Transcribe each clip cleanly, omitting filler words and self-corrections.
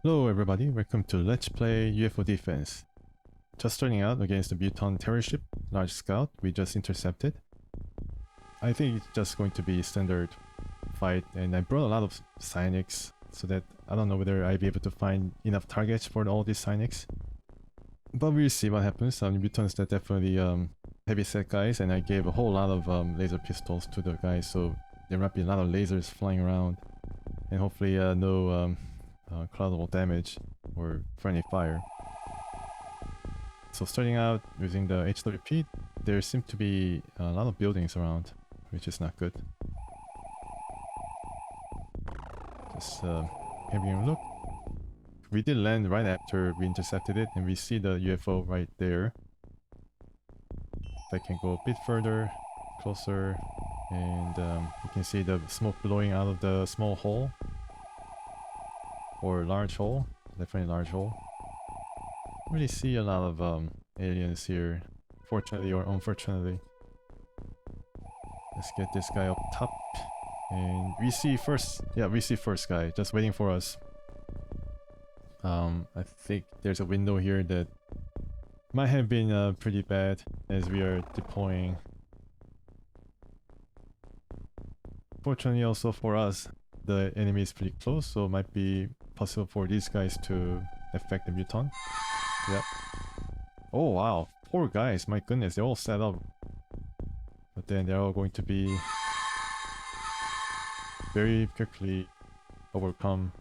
Hello everybody, welcome to Let's Play UFO Defense. Just starting out against the Mutant terror ship, large scout, we just intercepted. I think it's just going to be standard fight, and I brought a lot of psionics, so that I don't know whether I'll be able to find enough targets for all these psionics. But we'll see what happens. Mutants are definitely heavy-set guys, and I gave a whole lot of laser pistols to the guys, so there might be a lot of lasers flying around, and hopefully no collateral damage or friendly fire. So starting out using the HWP, there seem to be a lot of buildings around, which is not good. Just having a look. We did land right after we intercepted it, and we see the UFO right there. If I can go a bit further, closer, and you can see the smoke blowing out of the small hole. Or large hole, definitely large hole. Don't really see a lot of aliens here, fortunately or unfortunately. Let's get this guy up top, and we see first guy just waiting for us. I think there's a window here that might have been pretty bad as we are deploying. Fortunately also for us, the enemy is pretty close, so it might be possible for these guys to affect the mutant. Yep. Oh wow, poor guys, my goodness, they're all set up. But then they're all going to be very quickly overcome.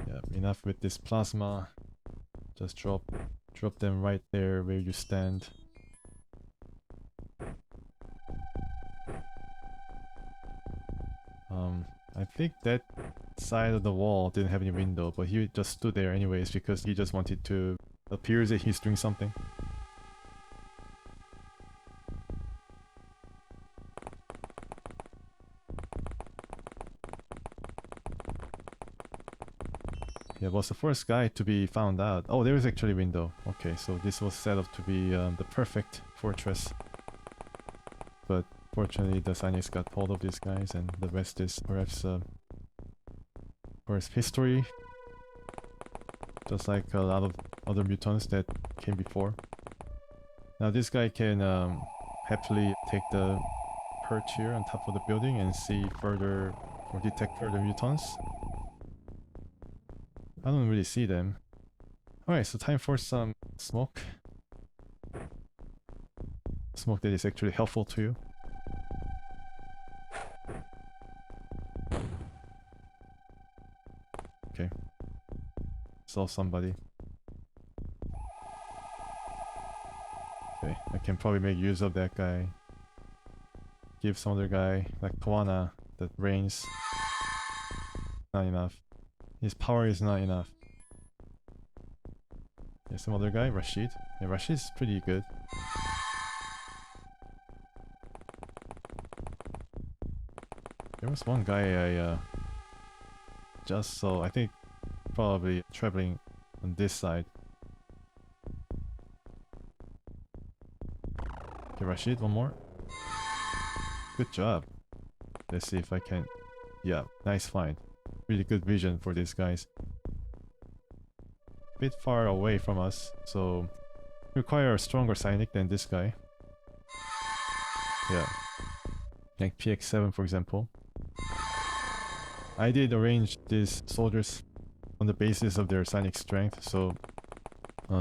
Yeah, enough with this plasma. Just drop them right there where you stand. I think that side of the wall didn't have any window, but he just stood there anyways because he just wanted to appear that he's doing something. Yeah, was the first guy to be found out. Oh, there is actually a window. Okay, so this was set up to be the perfect fortress. But fortunately, the psionics got hold of these guys, and the rest is perhaps history. Just like a lot of other mutants that came before. Now this guy can happily take the perch here on top of the building and see further or detect further mutants. I don't really see them. Alright, so time for some smoke. Smoke that is actually helpful to you. Okay. Saw somebody. Okay, I can probably make use of that guy. Give some other guy, like Kawana, that range. Not enough. His power is not enough. Yeah, some other guy, Rashid. Yeah, Rashid's pretty good. There was one guy I just saw, I think probably traveling on this side. Okay, Rashid, one more. Good job. Let's see if I can... Yeah, nice find. Really good vision for these guys. Bit far away from us, so require a stronger psionic than this guy. Yeah. Like PX7 for example. I did arrange these soldiers on the basis of their psionic strength, so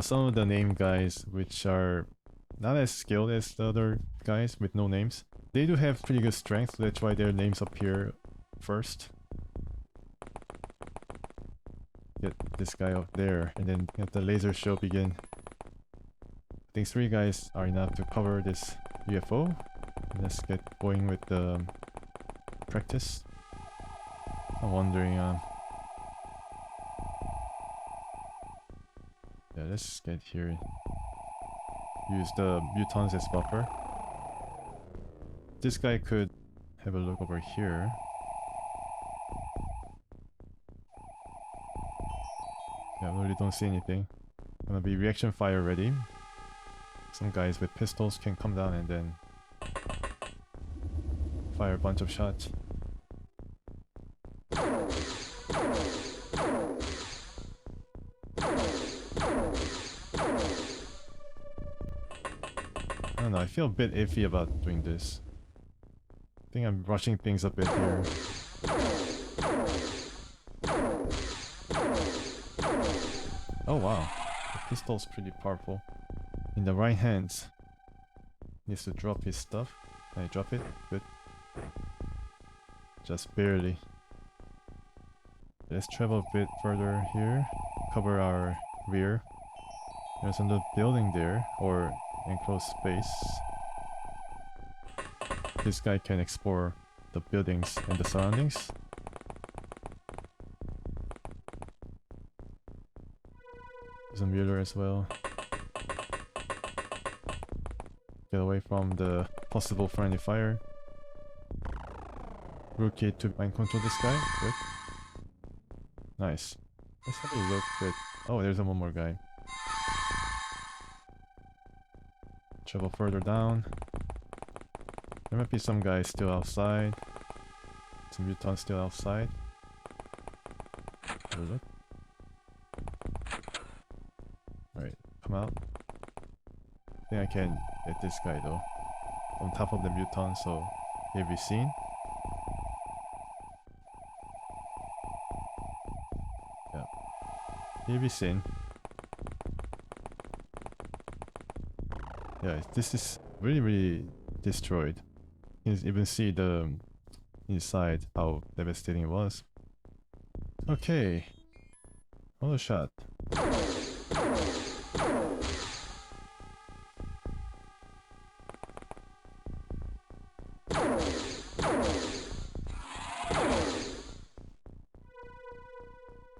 some of the name guys, which are not as skilled as the other guys with no names, they do have pretty good strength, so that's why their names appear first. Get this guy up there, and then get the laser show begin. I think 3 guys are enough to cover this UFO. Let's get going with the practice. I'm wondering, yeah, let's get here. Use the mutants as buffer. This guy could have a look over here. Yeah, I really don't see anything. Gonna be reaction fire ready. Some guys with pistols can come down and then fire a bunch of shots. don't know, I feel a bit iffy about doing this. I think I'm rushing things a bit here. Oh wow, the pistol's pretty powerful. In the right hands. Needs to drop his stuff. Can I drop it? Good. Just barely. Let's travel a bit further here. Cover our rear. There's another building there, or enclosed space. This guy can explore the buildings and the surroundings. There's a mueller as well. Get away from the possible friendly fire. Rookie to mind control this guy. Good. Nice. Let's have a look at... Oh, there's one more guy. Travel further down. There might be some guys still outside. Some mutants still outside. Have a look. Alright, come out. I think I can get this guy though. On top of the mutant, so he'll be seen. Yeah. He'll be seen. Yeah, this is really destroyed. You can even see the inside, how devastating it was. Okay. Another shot.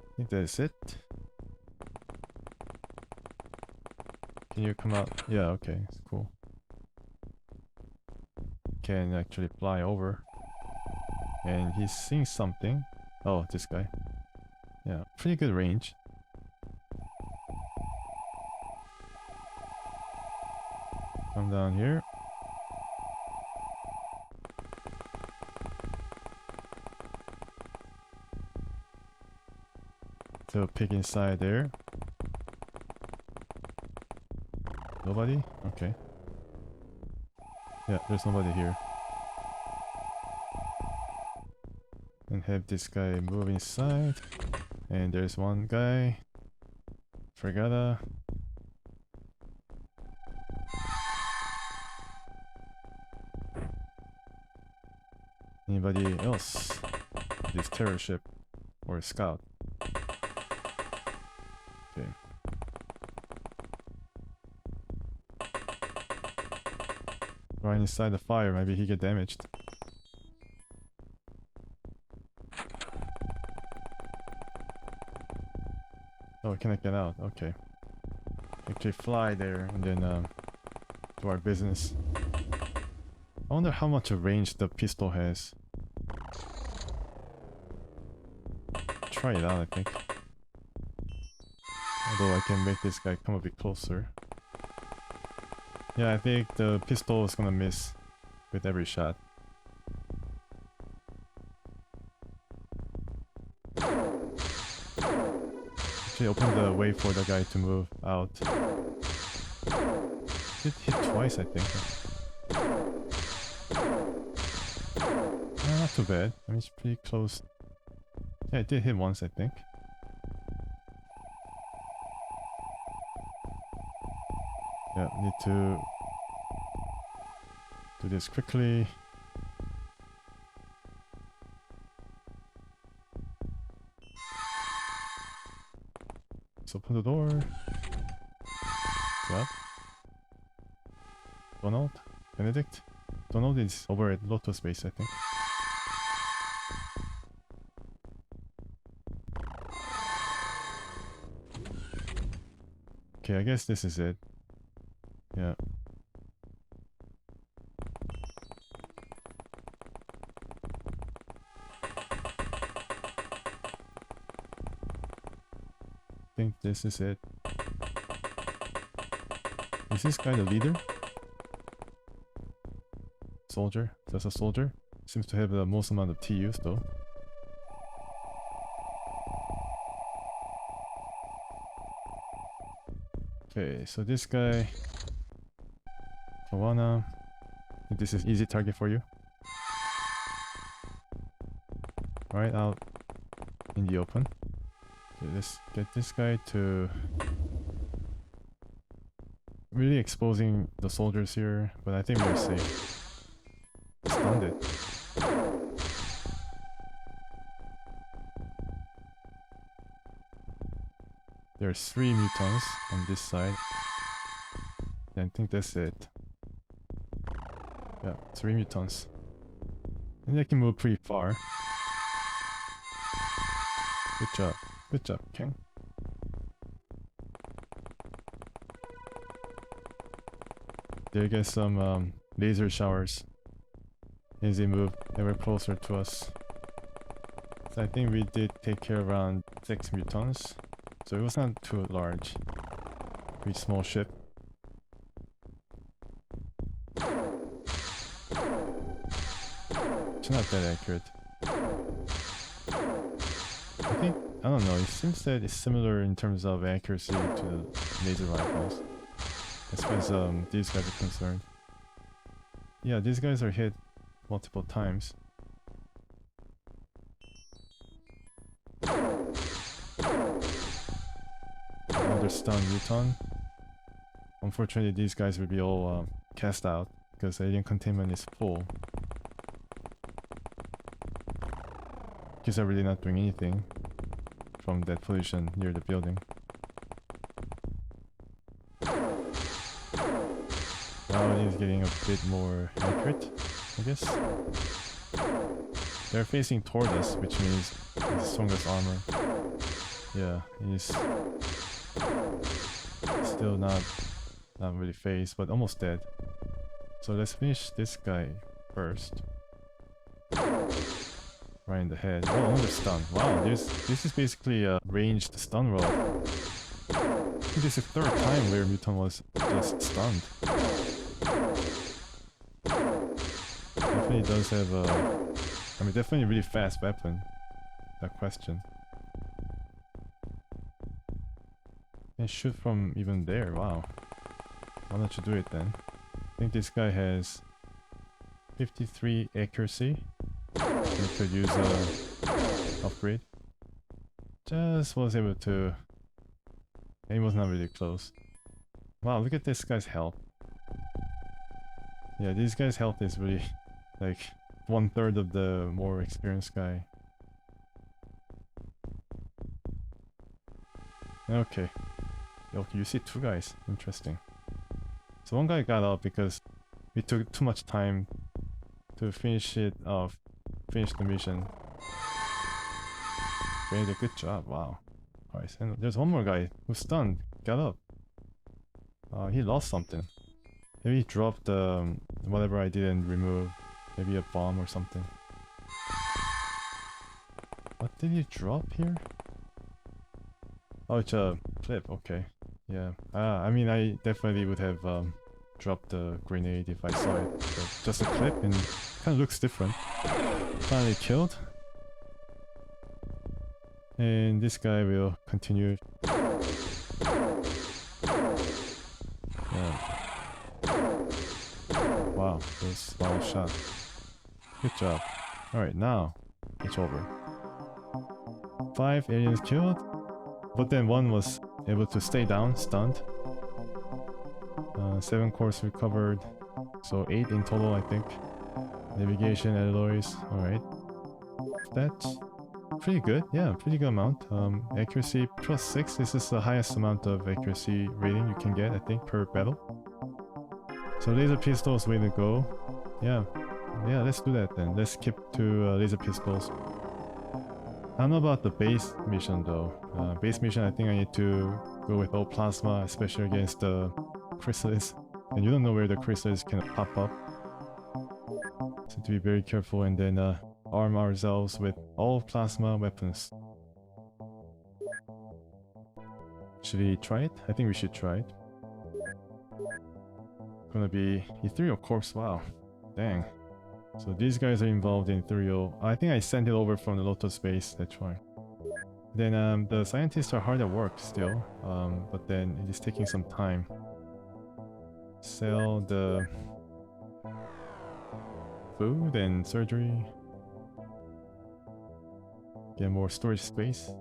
I think that's it. Can you come out? Yeah, okay, it's cool. Can actually fly over. And he's seeing something. Oh, this guy. Yeah, pretty good range. Come down here. So pick inside there. Nobody? Okay. Yeah, there's nobody here. And have this guy move inside. And there's one guy. Fregata. Anybody else? This terror ship or scout. Okay. Right inside the fire, maybe he get damaged. Oh, can I get out? Okay. Actually fly there and then do our business. I wonder how much range the pistol has. Try it out, I think. Although I can make this guy come a bit closer. Yeah, I think the pistol is gonna miss with every shot. Actually open the way for the guy to move out. Did hit twice, I think. Not too bad. I mean, it's pretty close. Yeah, it did hit once, I think. Yeah, need to do this quickly. Let's open the door. What's up? Donald? Benedict? Donald is over at Lotus Base, I think. Okay, I guess this is it. Yeah. I think this is it. Is this guy the leader? Soldier? Just a soldier? Seems to have the most amount of TUs though. Okay, so this guy Kawana, this is easy target for you. Right out in the open. Okay, let's get this guy to really exposing the soldiers here, but I think we're safe. Stunned it. There's 3 mutants on this side. Yeah, I think that's it. Yeah, 3 mutants. And they can move pretty far. Good job. Good job, King. They get some laser showers as they move ever closer to us. So I think we did take care of around 6 mutants. So it was not too large. Pretty small ship. It's not that accurate. I think, I don't know, it seems that it's similar in terms of accuracy to the laser rifles. As far as these guys are concerned. Yeah, these guys are hit multiple times. Another stun muton. Unfortunately, these guys will be all cast out because alien containment is full. Kids are really not doing anything from that position near the building. Now he's getting a bit more accurate, I guess. They're facing toward us, which means he's the strongest armor. Yeah, he's still not really phased, but almost dead. So let's finish this guy first. Right in the head. Oh, another stun. Wow, this is basically a ranged stun roll. I think this is the 3rd time where mutant was just stunned. Definitely does have a... I mean, definitely a really fast weapon. No question. And shoot from even there, wow. Why don't you do it then? I think this guy has 53 accuracy. We could use a upgrade. Just was able to... He was not really close. Wow, look at this guy's health. Yeah, this guy's health is really like 1/3 of the more experienced guy. Okay. Okay, you see 2 guys. Interesting. So one guy got up because we took too much time to finish it off. Finish the mission. They did a good job, wow. Alright, and there's one more guy who's stunned. Got up. He lost something. Maybe he dropped whatever I didn't remove. Maybe a bomb or something. What did he drop here? Oh, it's a clip, okay. Yeah. I mean, I definitely would have dropped the grenade if I saw it. But just a clip and kind of looks different. Finally killed. And this guy will continue. Yeah. Wow, that was a small shot. Good job. Alright, now it's over. 5 aliens killed, but then 1 was able to stay down, stunned. 7 cores recovered, so 8 in total, I think. Navigation, alloys, alright. That's pretty good, yeah, pretty good amount. Accuracy +6, this is the highest amount of accuracy rating you can get, I think, per battle. So laser pistols, way to go. Yeah, let's do that then. Let's skip to laser pistols. I don't know about the base mission though. Base mission, I think I need to go with all plasma, especially against the chrysalis. And you don't know where the chrysalis can pop up. So to be very careful and then arm ourselves with all plasma weapons. Should we try it? I think we should try it. Gonna be ethereal corpse, wow. Dang. So these guys are involved in ethereal. I think I sent it over from the Lotus base, that's why. Then the scientists are hard at work still, but then it is taking some time. sell the food and surgery. Get more storage space.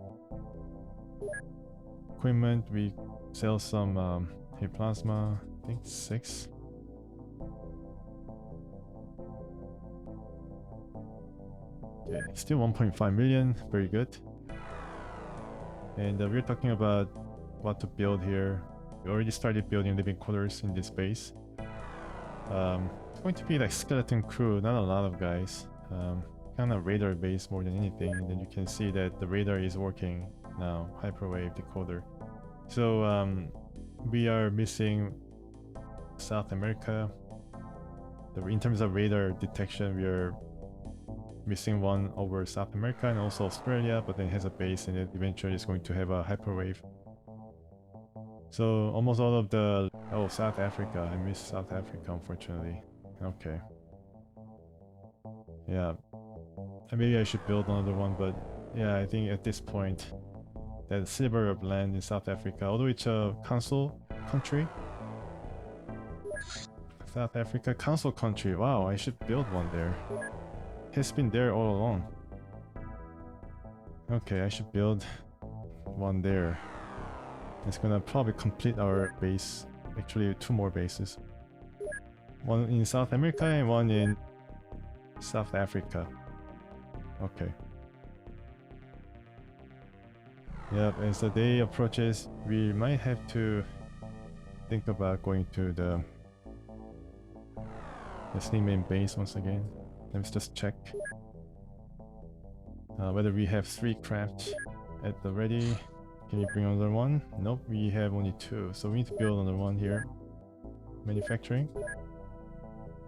Equipment, we sell some hey, plasma, I think 6. Okay, still 1.5 million, very good. And we're talking about what to build here. We already started building living quarters in this base. It's going to be like skeleton crew, not a lot of guys. Kind of radar base more than anything. And then you can see that the radar is working now, hyperwave decoder. So we are missing South America. In terms of radar detection, we are missing one over South America and also Australia, but then it has a base and it eventually is going to have a hyperwave. So almost all of the... Oh, South Africa. I missed South Africa, unfortunately. Okay. Yeah. Maybe I should build another one, but yeah, I think at this point, that sliver of land in South Africa, although it's a council country. South Africa, council country. Wow, I should build one there. It's been there all along. Okay, I should build one there. It's gonna probably complete our base. Actually, 2 more bases. One in South America and one in South Africa. Okay. Yep, as the day approaches, we might have to think about going to the steam main base once again. Let's just check whether we have 3 craft at the ready. Can you bring another one? Nope, we have only 2, so we need to build another one here. Manufacturing.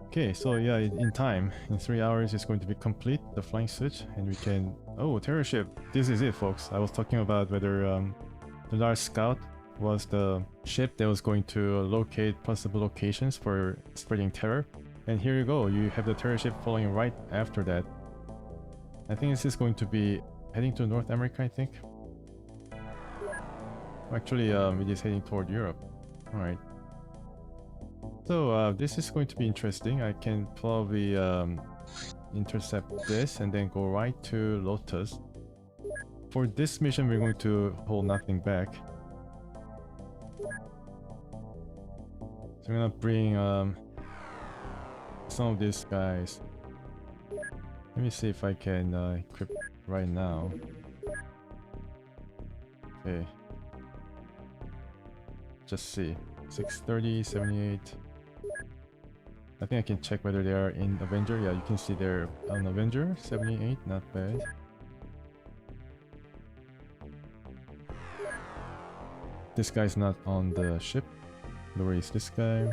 Okay, so yeah, in time, in 3 hours it's going to be complete, the flying switch, and we can... Oh, terror ship! This is it, folks. I was talking about whether the large scout was the ship that was going to locate possible locations for spreading terror. And here you go, you have the terror ship following right after that. I think this is going to be heading to North America, I think. Actually, it is heading toward Europe. Alright. So, this is going to be interesting. I can probably intercept this and then go right to Lotus. For this mission, we're going to hold nothing back. So I'm gonna bring some of these guys. Let me see if I can equip right now. Okay. Just see. 630, 78. I think I can check whether they are in Avenger. Yeah, you can see they're on Avenger. 78, not bad. This guy's not on the ship. Where is this guy?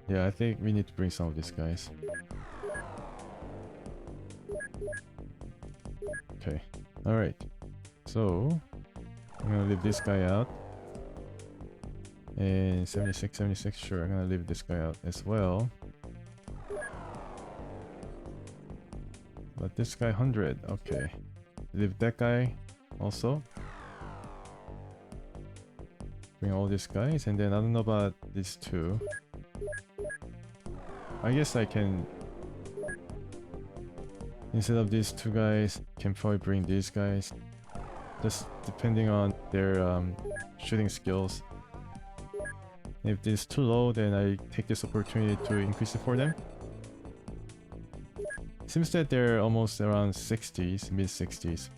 Yeah, I think we need to bring some of these guys. Okay, alright. So, I'm gonna leave this guy out. And 76, 76, sure, I'm gonna leave this guy out as well. But this guy 100, okay. Leave that guy also. Bring all these guys, and then I don't know about these 2. I guess I can... Instead of these 2 guys, can probably bring these guys. Just depending on their shooting skills. If this is too low, then I take this opportunity to increase it for them. Seems that they're almost around 60s, mid 60s.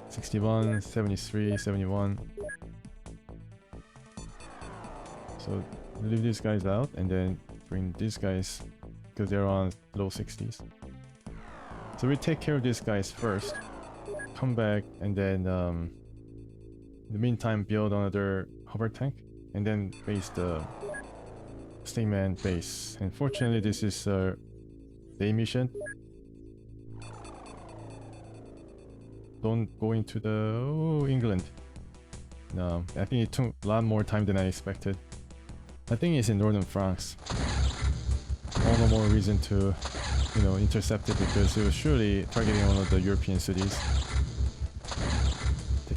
61, 73, 71. So leave these guys out and then bring these guys because they're on low 60s. So we take care of these guys first, come back, and then in the meantime build another Hovertank, and then base the Stingman base. Unfortunately, this is a day mission. Don't go into the England. No, I think it took a lot more time than I expected. I think it's in northern France. All the more reason to, you know, intercept it because it was surely targeting one of the European cities.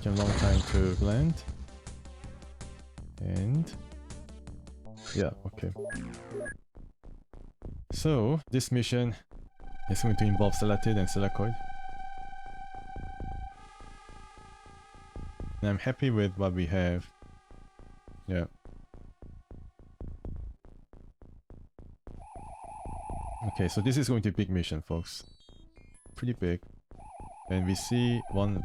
taking a long time to land. And yeah, okay. So this mission is going to involve selected and selecoid. And I'm happy with what we have. Yeah. Okay, so this is going to be a big mission, folks. Pretty big. And we see one...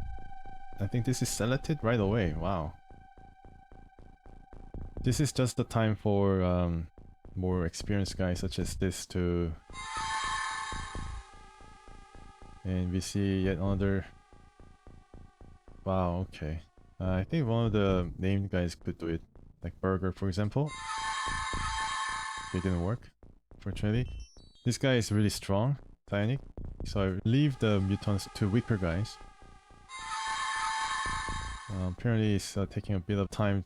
I think this is selected right away. Wow. This is just the time for more experienced guys such as this to... And we see yet another... Wow, okay. I think one of the named guys could do it. Like Burger, for example. It didn't work, fortunately. This guy is really strong, psionic. So I leave the mutants to weaker guys. Apparently it's taking a bit of time.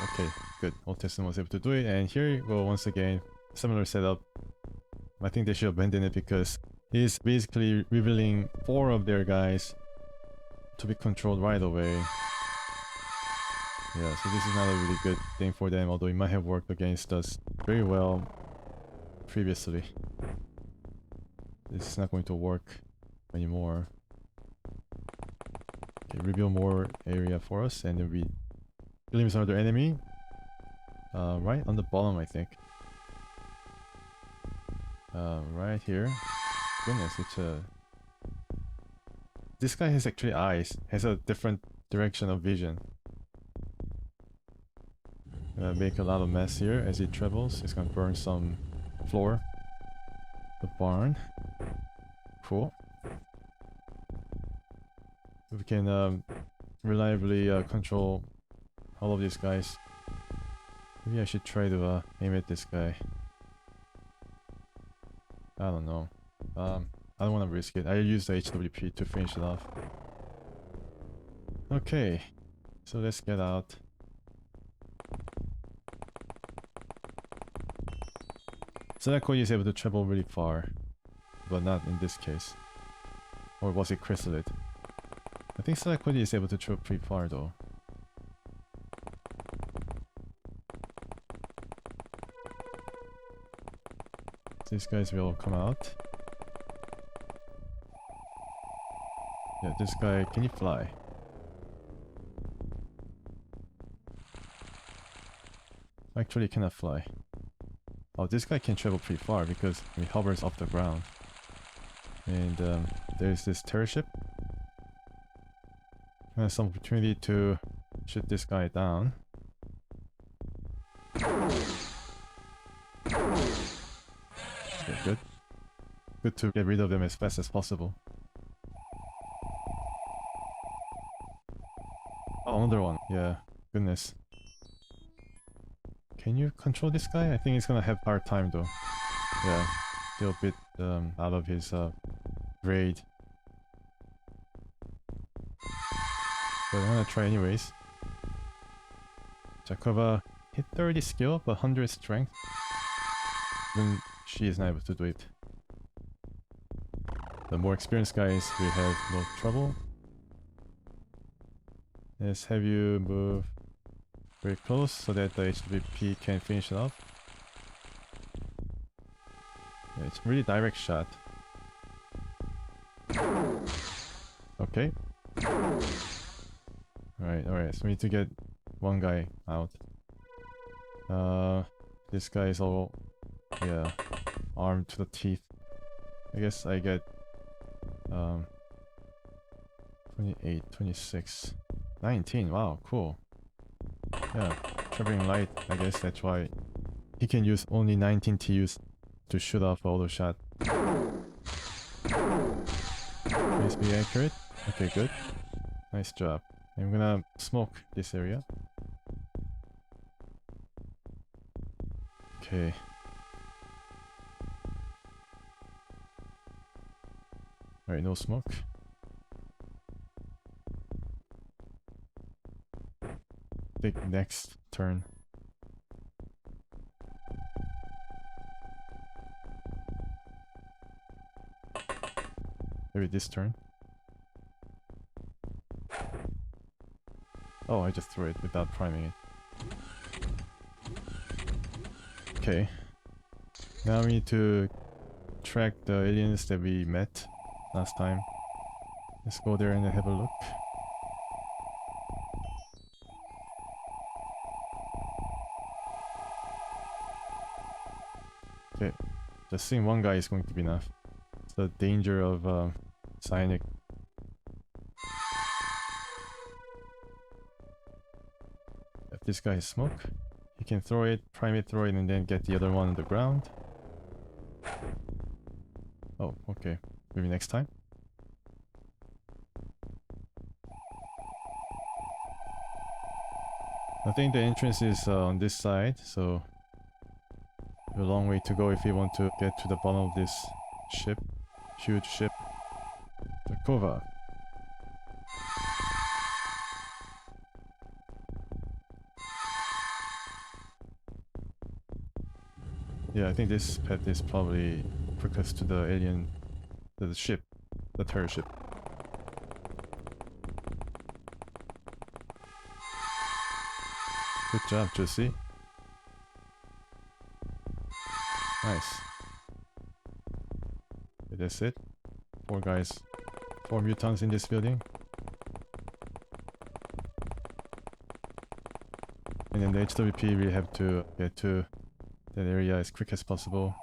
Okay, good. Otism was able to do it, and here you go once again. Similar setup. I think they should abandon it because he's basically revealing 4 of their guys to be controlled right away. Yeah, so this is not a really good thing for them, although it might have worked against us very well previously. This is not going to work anymore. Okay, reveal more area for us, and then we glimpse another enemy. Right on the bottom, I think. Right here. Goodness, it's a... This guy has actually eyes. Has a different direction of vision. Make a lot of mess here as he travels. He's gonna burn some floor. The barn. Cool. We can reliably control all of these guys. Maybe I should try to aim at this guy. I don't know. I don't want to risk it. I use the HWP to finish it off. Okay, so let's get out. Selecoid is able to travel really far, but not in this case. Or was it chrysalid? I think Selecoid is able to travel pretty far though. These guys will come out. Yeah, this guy, can you fly? Actually cannot fly. Oh, this guy can travel pretty far because he hovers off the ground. And there's this terror ship. Some opportunity to shoot this guy down. Okay, good. Good to get rid of them as fast as possible. Oh, another one. Yeah, goodness. Can you control this guy? I think he's gonna have hard time though. Yeah, still a bit out of his grade. But I'm gonna try anyways. Jakova hit 30 skill, but 100 strength. Even she is not able to do it. The more experienced guys will have no trouble. Let's have you move very close so that the HWP can finish it off. Yeah, it's a really direct shot. Okay. Alright, so we need to get one guy out. This guy is all, yeah, armed to the teeth. I guess I get 28, 26, 19, wow, cool. Yeah, traveling light, I guess that's why he can use only 19 TUs to shoot off auto shot. Please be accurate. Okay, good. Nice job. I'm gonna smoke this area. Okay. Alright, no smoke. Take next turn. Maybe this turn. Oh, I just threw it without priming it. Okay. Now we need to track the aliens that we met last time. Let's go there and have a look. Okay, just seeing one guy is going to be enough. It's the danger of psionic. If this guy has smoke, he can throw it, prime it, throw it, and then get the other one on the ground. Oh, okay. Maybe next time. I think the entrance is on this side, so a long way to go if you want to get to the bottom of this ship. Huge ship. The Kova. Yeah, I think this pet is probably focused to the alien, to the ship, the terror ship. Good job, Josie. Nice. Okay, that's it. 4 guys. 4 mutants in this building. And then the HWP, we have to get to that area as quick as possible.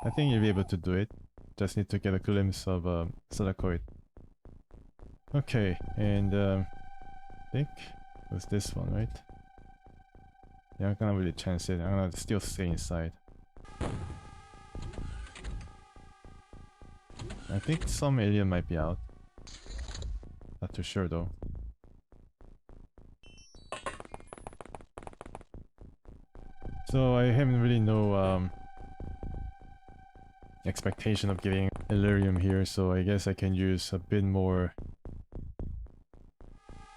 I think you'll be able to do it. Just need to get a glimpse of Selacoid. Okay, and I think it was this one, right? Yeah, I'm gonna really chance it. I'm gonna still stay inside. I think some alien might be out. Not too sure though. So I haven't really no expectation of getting Illyrium here, so I guess I can use a bit more.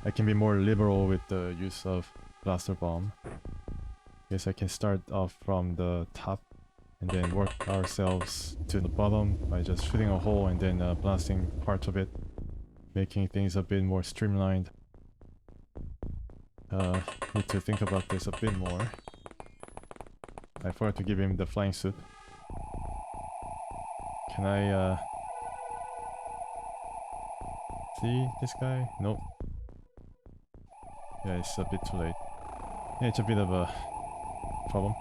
I can be more liberal with the use of Blaster Bomb. Guess I can start off from the top and then work ourselves to the bottom by just shooting a hole and then blasting parts of it, making things a bit more streamlined. Need to think about this a bit more. I forgot to give him the flying suit. Can I see this guy? Nope. Yeah, it's a bit too late. Yeah, it's a bit of a problem.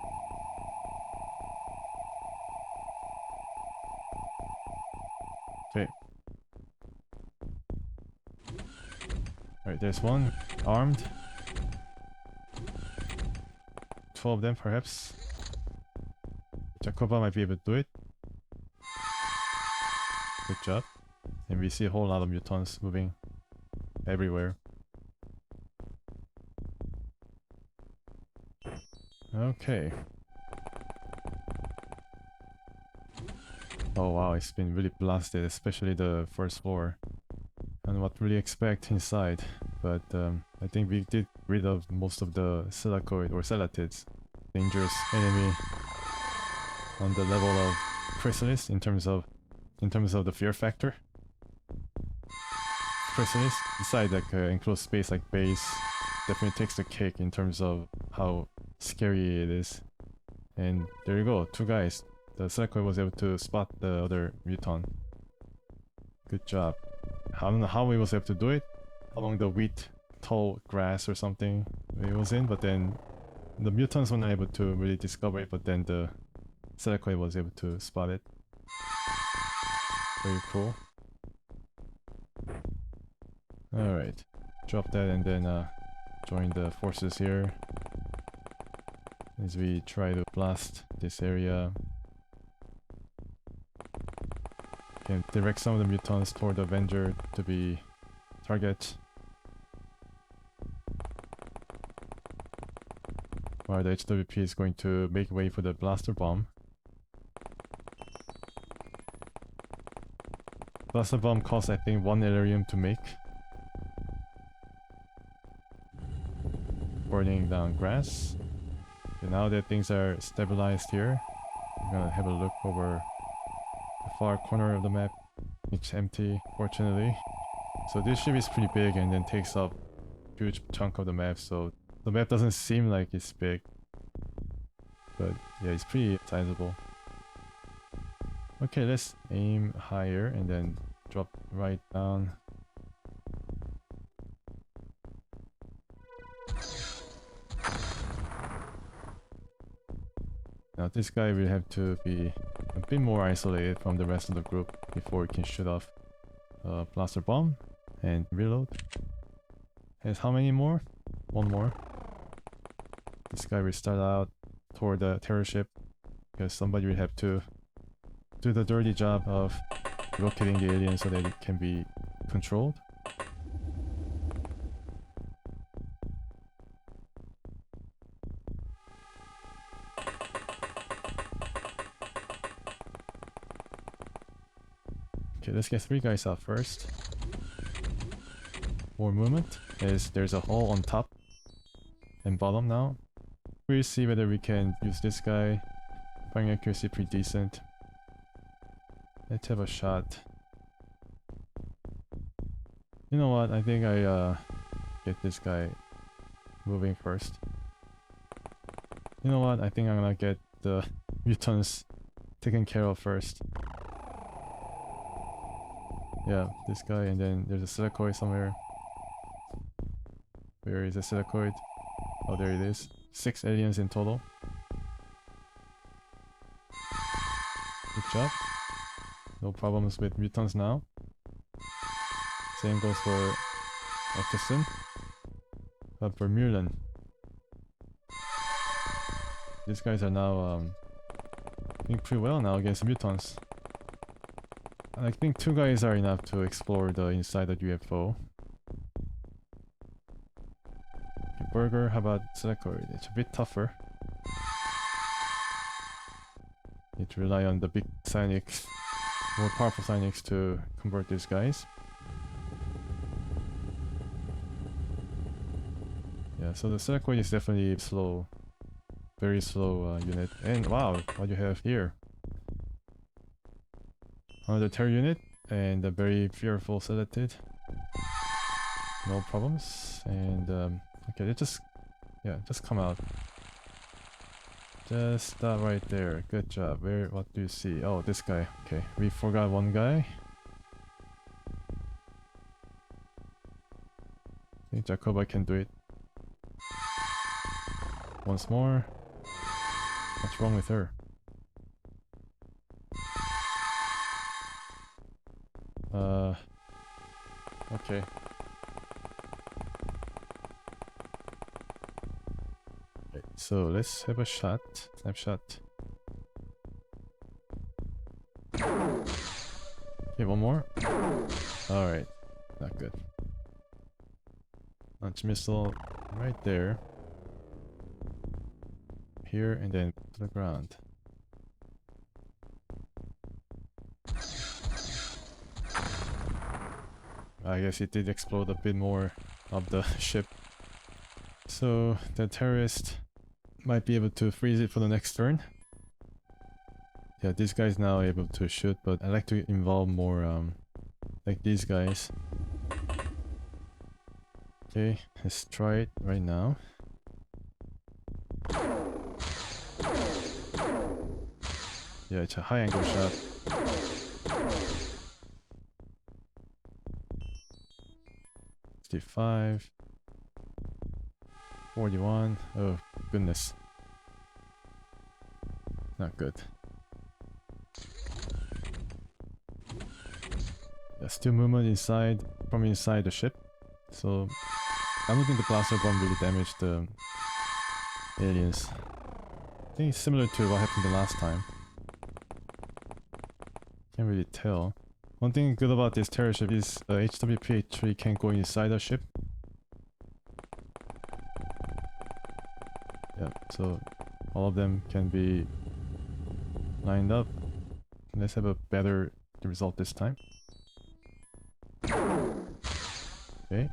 Okay. Alright, there's one armed. 12 of them perhaps. Jacoba might be able to do it. Good job. And we see a whole lot of mutants moving everywhere. Okay. Oh wow, it's been really blasted, especially the first floor. I don't know what to really expect inside, but I think we did rid of most of the Selacoid or Celatids. Dangerous enemy on the level of Chrysalis in terms of the fear factor. Chrysalis, inside like enclosed space like base, definitely takes the cake in terms of how scary it is. And there you go, 2 guys. The Selacoid was able to spot the other mutant. Good job. I don't know how he was able to do it. Along the wheat, tall grass or something he was in, but then the mutants were not able to really discover it, but then the Selacoid was able to spot it. Very cool. Alright. Drop that and then join the forces here as we try to blast this area. Can direct some of the mutants toward the Avenger to be target. While the HWP is going to make way for the blaster bomb. Blaster bomb costs I think 1 Illyrium to make. Burning down grass. Okay, now that things are stabilized here, we're gonna have a look over the far corner of the map. It's empty, fortunately. So this ship is pretty big and then takes up huge chunk of the map, so the map doesn't seem like it's big. But yeah, it's pretty sizable. Okay, let's aim higher and then drop right down. Now this guy will have to be a bit more isolated from the rest of the group before he can shoot off a blaster bomb and reload. Has how many more? One more. This guy will start out toward the terror ship because somebody will have to do the dirty job of locating the alien so that it can be controlled. Okay, let's get 3 guys out first. More movement, as there's a hole on top and bottom now. We'll see whether we can use this guy. Firing accuracy pretty decent. Let's have a shot. You know what, I think I get this guy moving first. You know what, I think I'm gonna get the mutants taken care of first. Yeah, this guy, and then there's a silicoid somewhere. Where is the silicoid? Oh, there it is. 6 aliens in total. Good job. No problems with mutants now. Same goes for Oxygen. But for Mulan, these guys are now doing pretty well now against mutants. I think 2 guys are enough to explore the inside of the UFO. Okay, Burger, how about Silicoid? It's a bit tougher. Need to rely on the big psionics, more powerful psionics to convert these guys. Yeah, so the Silicoid is definitely slow. Very slow unit. And wow, what you have here? Another terror unit and a very fearful selected. No problems. And okay, let's just come out. Just stop right there. Good job. What do you see? Oh, this guy. Okay, we forgot one guy. I think Jacoba can do it. Once more. What's wrong with her? Okay. Okay, so let's have a shot. Snapshot. Okay, one more. Alright. Not good. Launch missile right there. Here and then to the ground. I guess it did explode a bit more of the ship. So the terrorist might be able to freeze it for the next turn. Yeah, this guy's now able to shoot, but I like to involve more like these guys. Okay, let's try it right now. Yeah, it's a high angle shot. 65, 41. Oh goodness, not good. Yeah, still movement inside from inside the ship, so I don't think the blaster bomb really damaged the aliens. I think it's similar to what happened the last time. Can't really tell. One thing good about this terror ship is the HWP actually can go inside the ship. Yeah, so all of them can be lined up. Let's have a better result this time. Okay.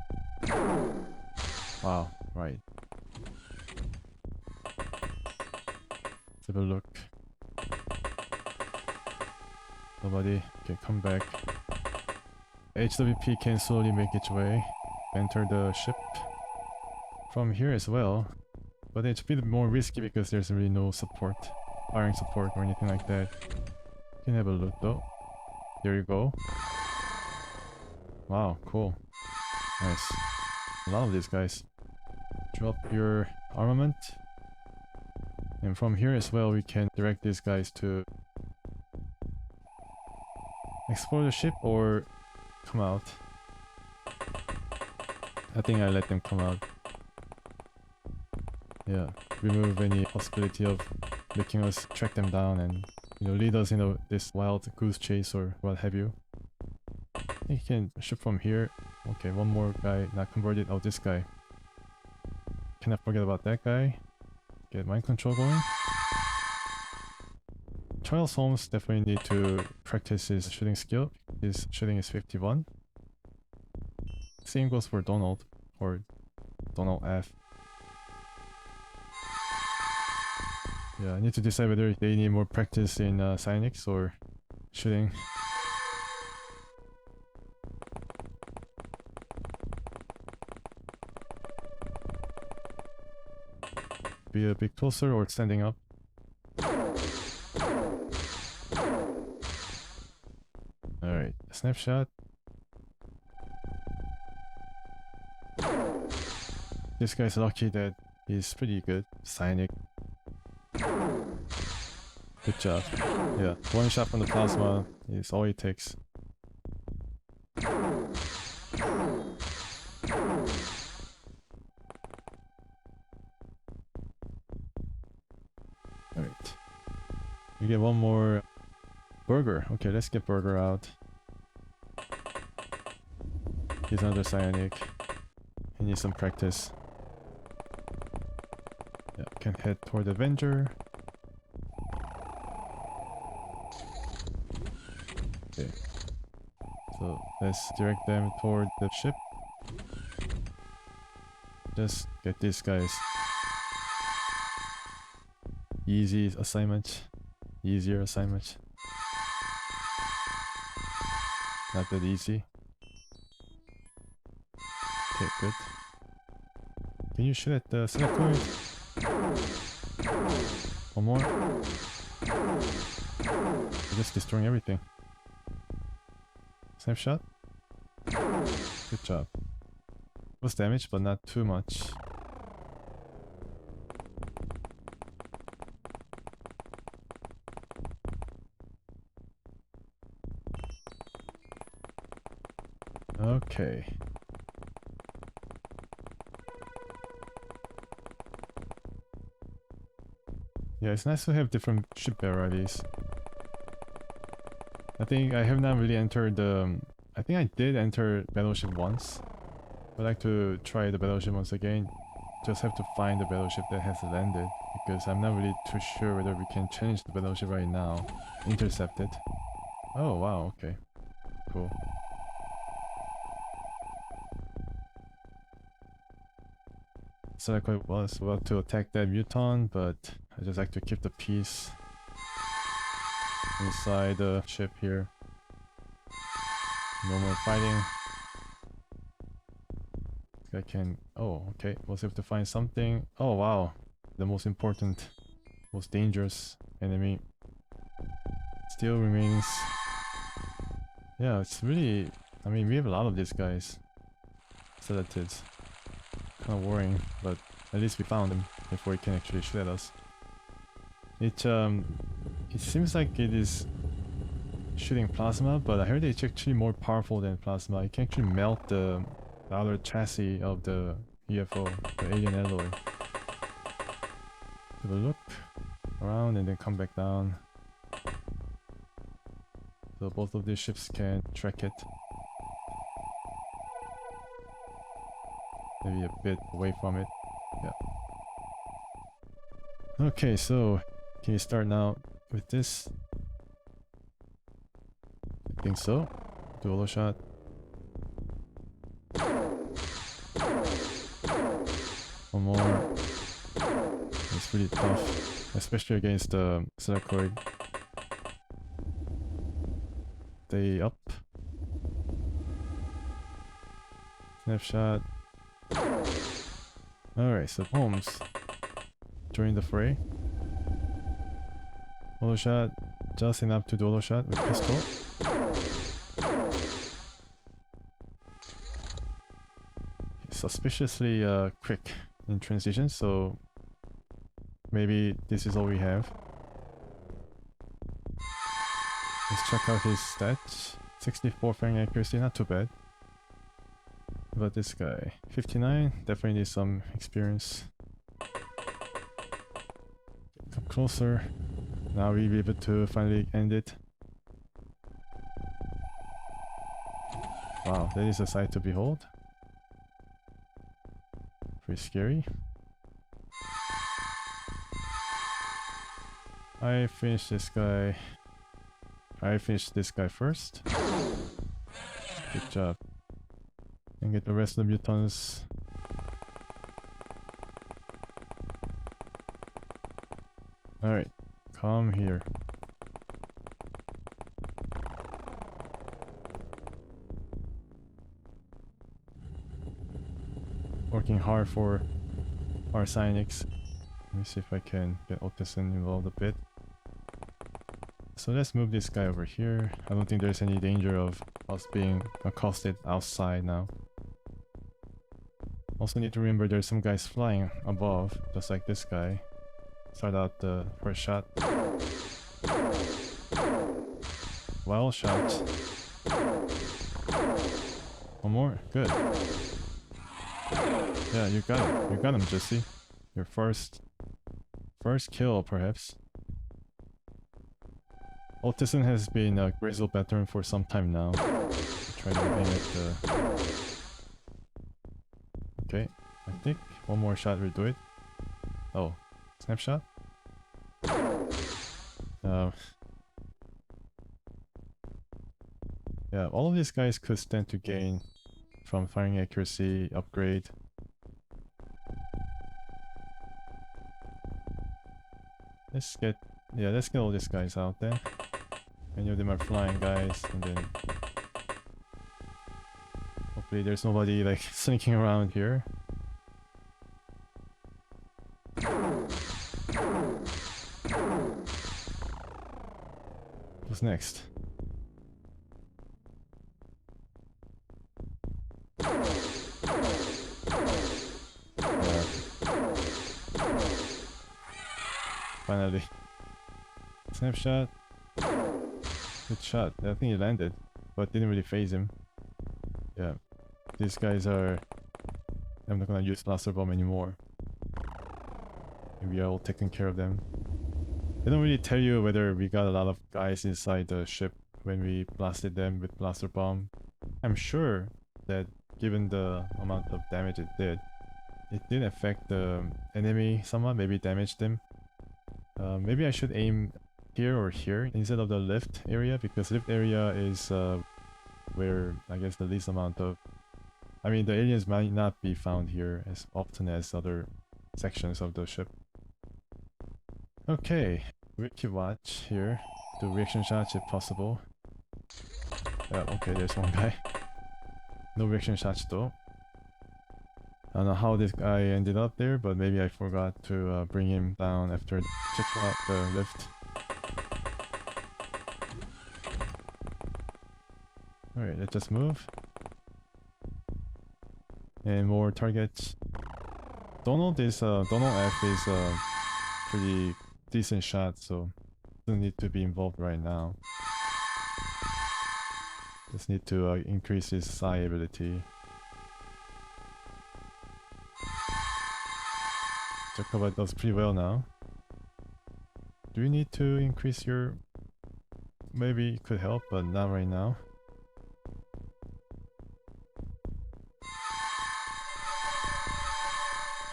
Wow, right. Let's have a look. Nobody can come back. HWP can slowly make its way, enter the ship. from here as well, but it's a bit more risky because there's really no support, firing support or anything like that. You can have a look though. There you go. Wow, cool. Nice. A lot of these guys. Drop your armament. And from here as well, we can direct these guys to explore the ship or come out. I think I let them come out. Yeah, remove any possibility of making us track them down and, you know, lead us in this wild goose chase or what have you. I think you can shoot from here. Okay, one more guy not converted. Oh, this guy. Cannot forget about that guy. Get mind control going. Charles Holmes definitely need to practice his shooting skill. His shooting is 51. Same goes for Donald, or Donald F. Yeah, I need to decide whether they need more practice in psionics or shooting. Be a bit closer or standing up. Alright, snapshot. This guy's lucky that he's pretty good. Psionic. Good job. Yeah, one shot from the plasma is all it takes. Alright. We get one more burger. Okay, let's get burger out. He's another psionic. He needs some practice. Yeah, can head toward Avenger. Okay. So let's direct them toward the ship. Just get these guys. Easy assignment. Easier assignment. Not that easy. Okay, good. Can you shoot at the selectoid? One more. You're just destroying everything. Snapshot. Good job. Was damage, but not too much. Okay. Yeah, it's nice to have different ship varieties. I think I have not really entered the... I think I did enter battleship once. I'd like to try the battleship once again. Just have to find the battleship that has landed, because I'm not really too sure whether we can change the battleship right now. Intercepted. Oh wow, okay. Cool. So I was about to attack that muton, but I just like to keep the peace inside the ship here. No more fighting. I can... Oh, okay. Was able to find something. Oh, wow. The most important, most dangerous enemy still remains. Yeah, it's really... I mean, we have a lot of these guys. Sedatives. Kind of worrying, but at least we found him before he can actually shoot at us. It seems like it is shooting plasma, but I heard it's actually more powerful than plasma. It can actually melt the outer chassis of the UFO, the alien alloy. Have a look around and then come back down. So both of these ships can track it. Maybe a bit away from it. Yeah. Okay, so can you start now with this? I think so. Do a low shot. One more. It's really tough, especially against the Selacoid. Stay up. Snapshot. Alright, so Holmes join the fray. Auto shot, just enough to do auto shot with pistol. Suspiciously quick in transition, so maybe this is all we have. Let's check out his stats. 64 firing accuracy, not too bad. But this guy, 59, definitely needs some experience. Come closer. Now we'll be able to finally end it. Wow, that is a sight to behold. Pretty scary. I finished this guy first. Good job. And get the rest of the mutants. Alright, come here. Working hard for our psionics. Let me see if I can get Otisson involved a bit. So let's move this guy over here. I don't think there's any danger of us being accosted outside now. Also need to remember there's some guys flying above, just like this guy. Start out the first shot. Well shot. One more. Good. Yeah, you got it. You got him, Jesse. Your first kill, perhaps. Otisson has been a Grizzle veteran for some time now. Try to aim at the... Okay, I think one more shot will do it. Oh, snapshot? Yeah, all of these guys could stand to gain from firing accuracy upgrade. Let's get all these guys out there. Many of them are flying guys, and then hopefully there's nobody like sneaking around here. What's next? Finally. Snapshot. Good shot. I think he landed, but didn't really phase him. Yeah. These guys are... I'm not gonna use blaster bomb anymore. We are all taking care of them. They don't really tell you whether we got a lot of guys inside the ship when we blasted them with blaster bomb. I'm sure that given the amount of damage it did affect the enemy somewhat, maybe damage them. Maybe I should aim here or here instead of the lift area, because lift area is where I guess the least amount of... I mean, the aliens might not be found here as often as other sections of the ship. Okay, we'll keep watch here. Do reaction shots if possible. Okay, there's one guy. No reaction shots though. I don't know how this guy ended up there, but maybe I forgot to bring him down after check out the lift. Alright, let's just move. And more targets. Donald F is a pretty decent shot, so doesn't need to be involved right now. Just need to increase his psi ability. Jacobite does pretty well now. Do you need to increase your... Maybe it could help, but not right now.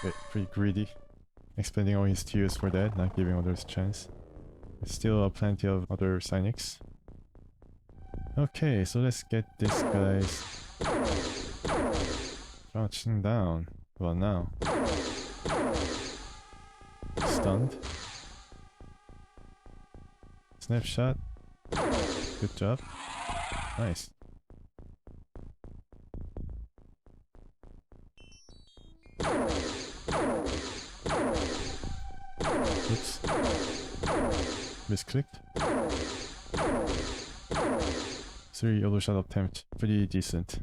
Wait, pretty greedy. Expending all his tears for that, not giving others a chance. There's still plenty of other psionics. Okay, so let's get this guy's... crouching down. Well, now. Stunned. Snapshot. Good job. Nice. Oops. Misclicked. 3 auto shot attempt. Pretty decent.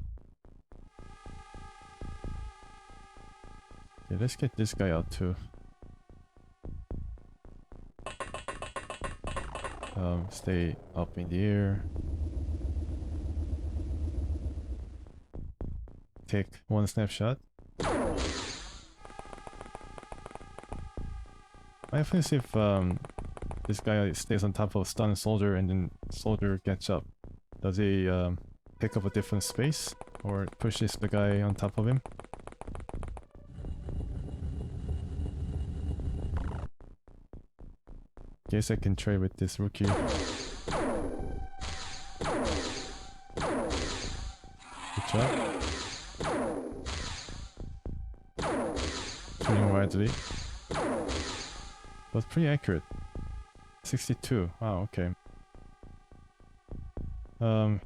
Okay, let's get this guy out too. Stay up in the air. Take 1 snapshot. I have to see if this guy stays on top of a stunned soldier and then soldier gets up. Does he pick up a different space or pushes the guy on top of him? Guess I can trade with this rookie. Good job. Shooting widely. That's pretty accurate. 62. Wow, okay.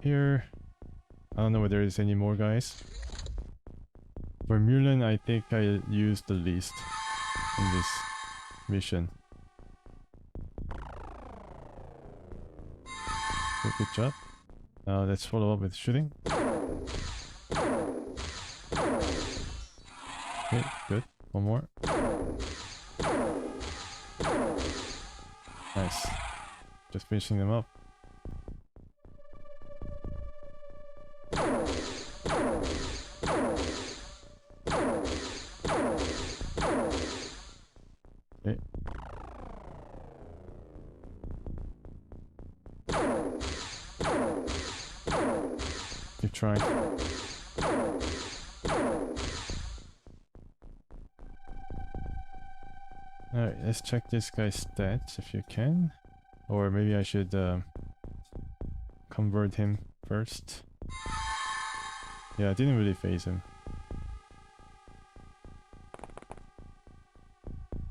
Here... I don't know whether there's any more guys. For Mulan, I think I used the least in this mission. Good job. Now let's follow up with shooting. Okay, good. One more. Nice. Just finishing them up. Okay. Keep trying. Alright, let's check this guy's stats if you can. Or maybe I should convert him first. Yeah, I didn't really phase him.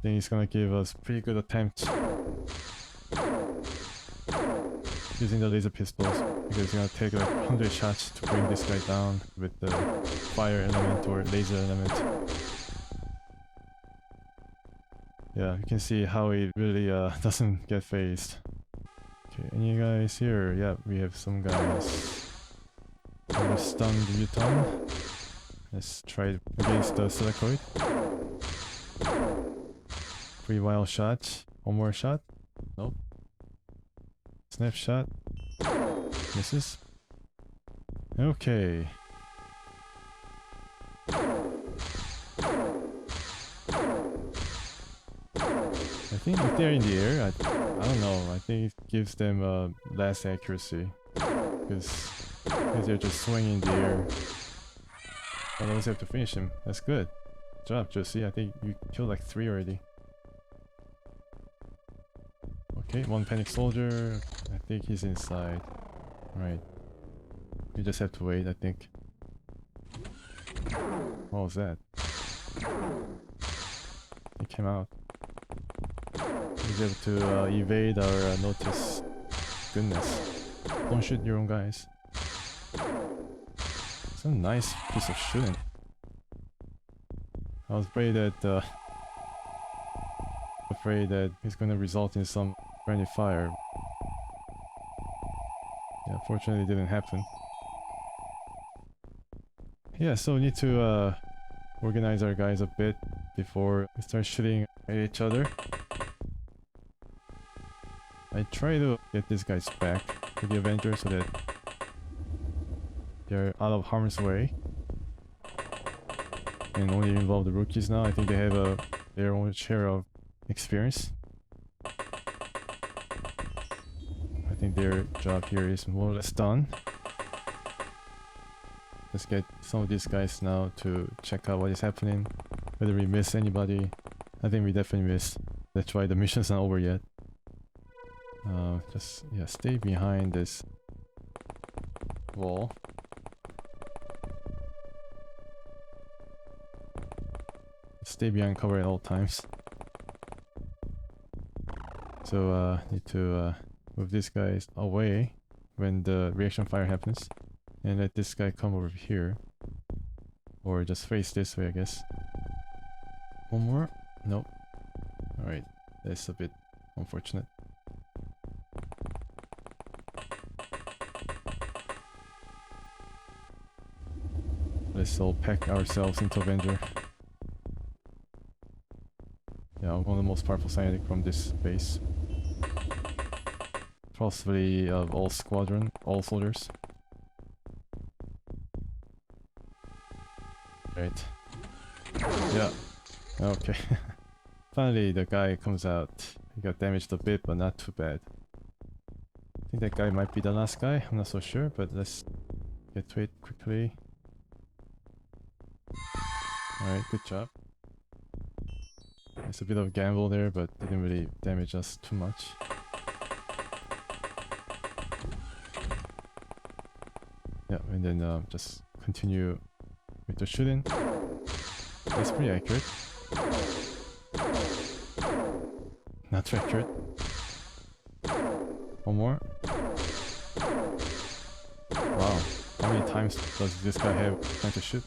Then he's gonna give us pretty good attempt using the laser pistols, because it's gonna take like 100 shots to bring this guy down with the fire element or laser element. Yeah, you can see how it really doesn't get phased. Okay, any guys here? Yeah, we have some guys. Another stunned muton. Let's try it against the silicoid. 3 wild shots. 1 more shot. Nope. Snapshot. Misses. Okay. I think if they're in the air, I don't know, I think it gives them less accuracy. Because they're just swinging in the air. Otherwise you have to finish him. That's good. Good job, Josie. I think you killed like 3 already. Okay, 1 panic soldier. I think he's inside. Right. You just have to wait, I think. What was that? He came out. He's able to evade our notice. Goodness. Don't shoot your own guys. It's a nice piece of shooting. I was afraid that it's gonna result in some friendly fire. Yeah, fortunately it didn't happen. Yeah, so we need to organize our guys a bit before we start shooting at each other. I try to get these guys back to the Avengers so that they're out of harm's way and only involve the rookies now. I think they have their own share of experience. I think their job here is more or less done. Let's get some of these guys now to check out what is happening, whether we miss anybody. I think we definitely missed. That's why the mission's not over yet. Just, yeah, stay behind this wall. Stay behind cover at all times. So, need to move these guys away when the reaction fire happens. And let this guy come over here. Or just face this way, I guess. 1 more? Nope. Alright. That's a bit unfortunate. Let's all pack ourselves into Avenger. Yeah, one of the most powerful psionic from this base. Possibly of all squadron, all soldiers. Right. Yeah. Okay. Finally, the guy comes out. He got damaged a bit, but not too bad. I think that guy might be the last guy. I'm not so sure, but let's get to it quickly. Alright, good job. It's a bit of a gamble there, but didn't really damage us too much. Yeah, and then just continue with the shooting. That's pretty accurate. Not too accurate. One more. Wow, how many times does this guy have time to shoot?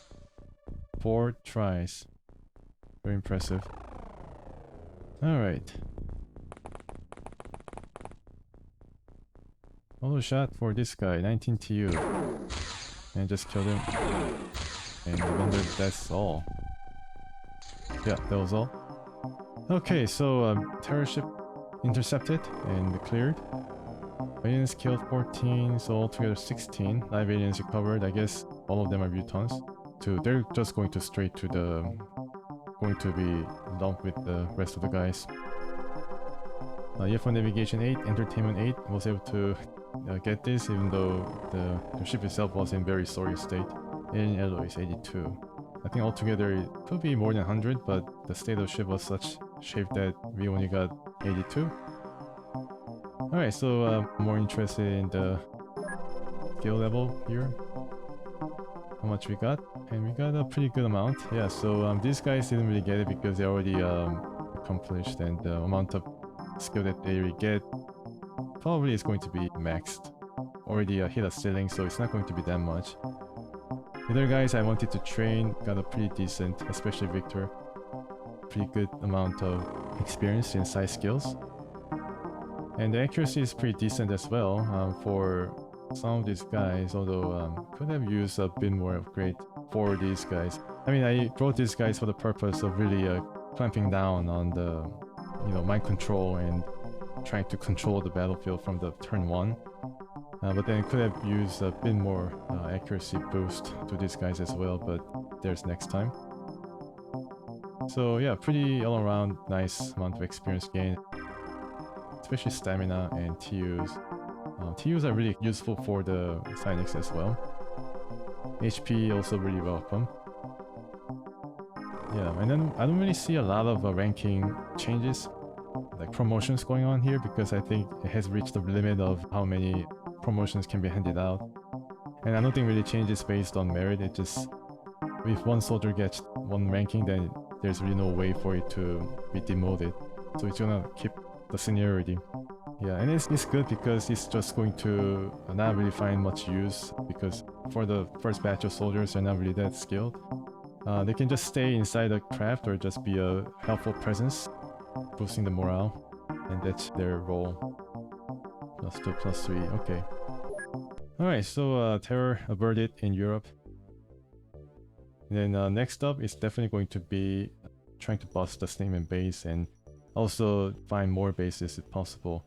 4 tries. Very impressive. Alright. Auto shot for this guy, 19 TU. And just killed him. And I wonder if that's all. Yeah, that was all. Okay, so terror ship intercepted and cleared. Aliens killed 14, so altogether 16. 5 aliens recovered. I guess all of them are mutants. So they're just going to straight to the... going to be lumped with the rest of the guys. UFO Navigation 8, Entertainment 8 was able to get this, even though the ship itself was in very sorry state. Alien alloys 82. I think altogether it could be more than 100, but the state of the ship was such shape that we only got 82. Alright, so more interested in the skill level here. How much we got? And we got a pretty good amount. Yeah, so these guys didn't really get it because they already accomplished, and the amount of skill that they really get probably is going to be maxed. Already hit a ceiling, so it's not going to be that much. The other guys I wanted to train got a pretty decent, especially Victor. Pretty good amount of experience in side skills. And the accuracy is pretty decent as well for some of these guys, although could have used a bit more upgrade for these guys. I mean, I brought these guys for the purpose of really clamping down on the, mind control and trying to control the battlefield from the turn 1. But then it could have used a bit more accuracy boost to these guys as well, but there's next time. So yeah, pretty all around nice amount of experience gain, especially stamina and TUs. TUs are really useful for the psionics as well. HP also really welcome. Yeah, and then I don't really see a lot of ranking changes, like promotions going on here, because I think it has reached the limit of how many promotions can be handed out. And I don't think really changes based on merit. It just, if one soldier gets one ranking, then there's really no way for it to be demoted. So it's gonna keep the seniority. Yeah, and it's good because it's just going to not really find much use, because for the first batch of soldiers, they're not really that skilled. They can just stay inside the craft or just be a helpful presence, boosting the morale, and that's their role. +2, +3, okay. Alright, so terror averted in Europe. And then next up is definitely going to be trying to bust the Snakeman base and also find more bases if possible.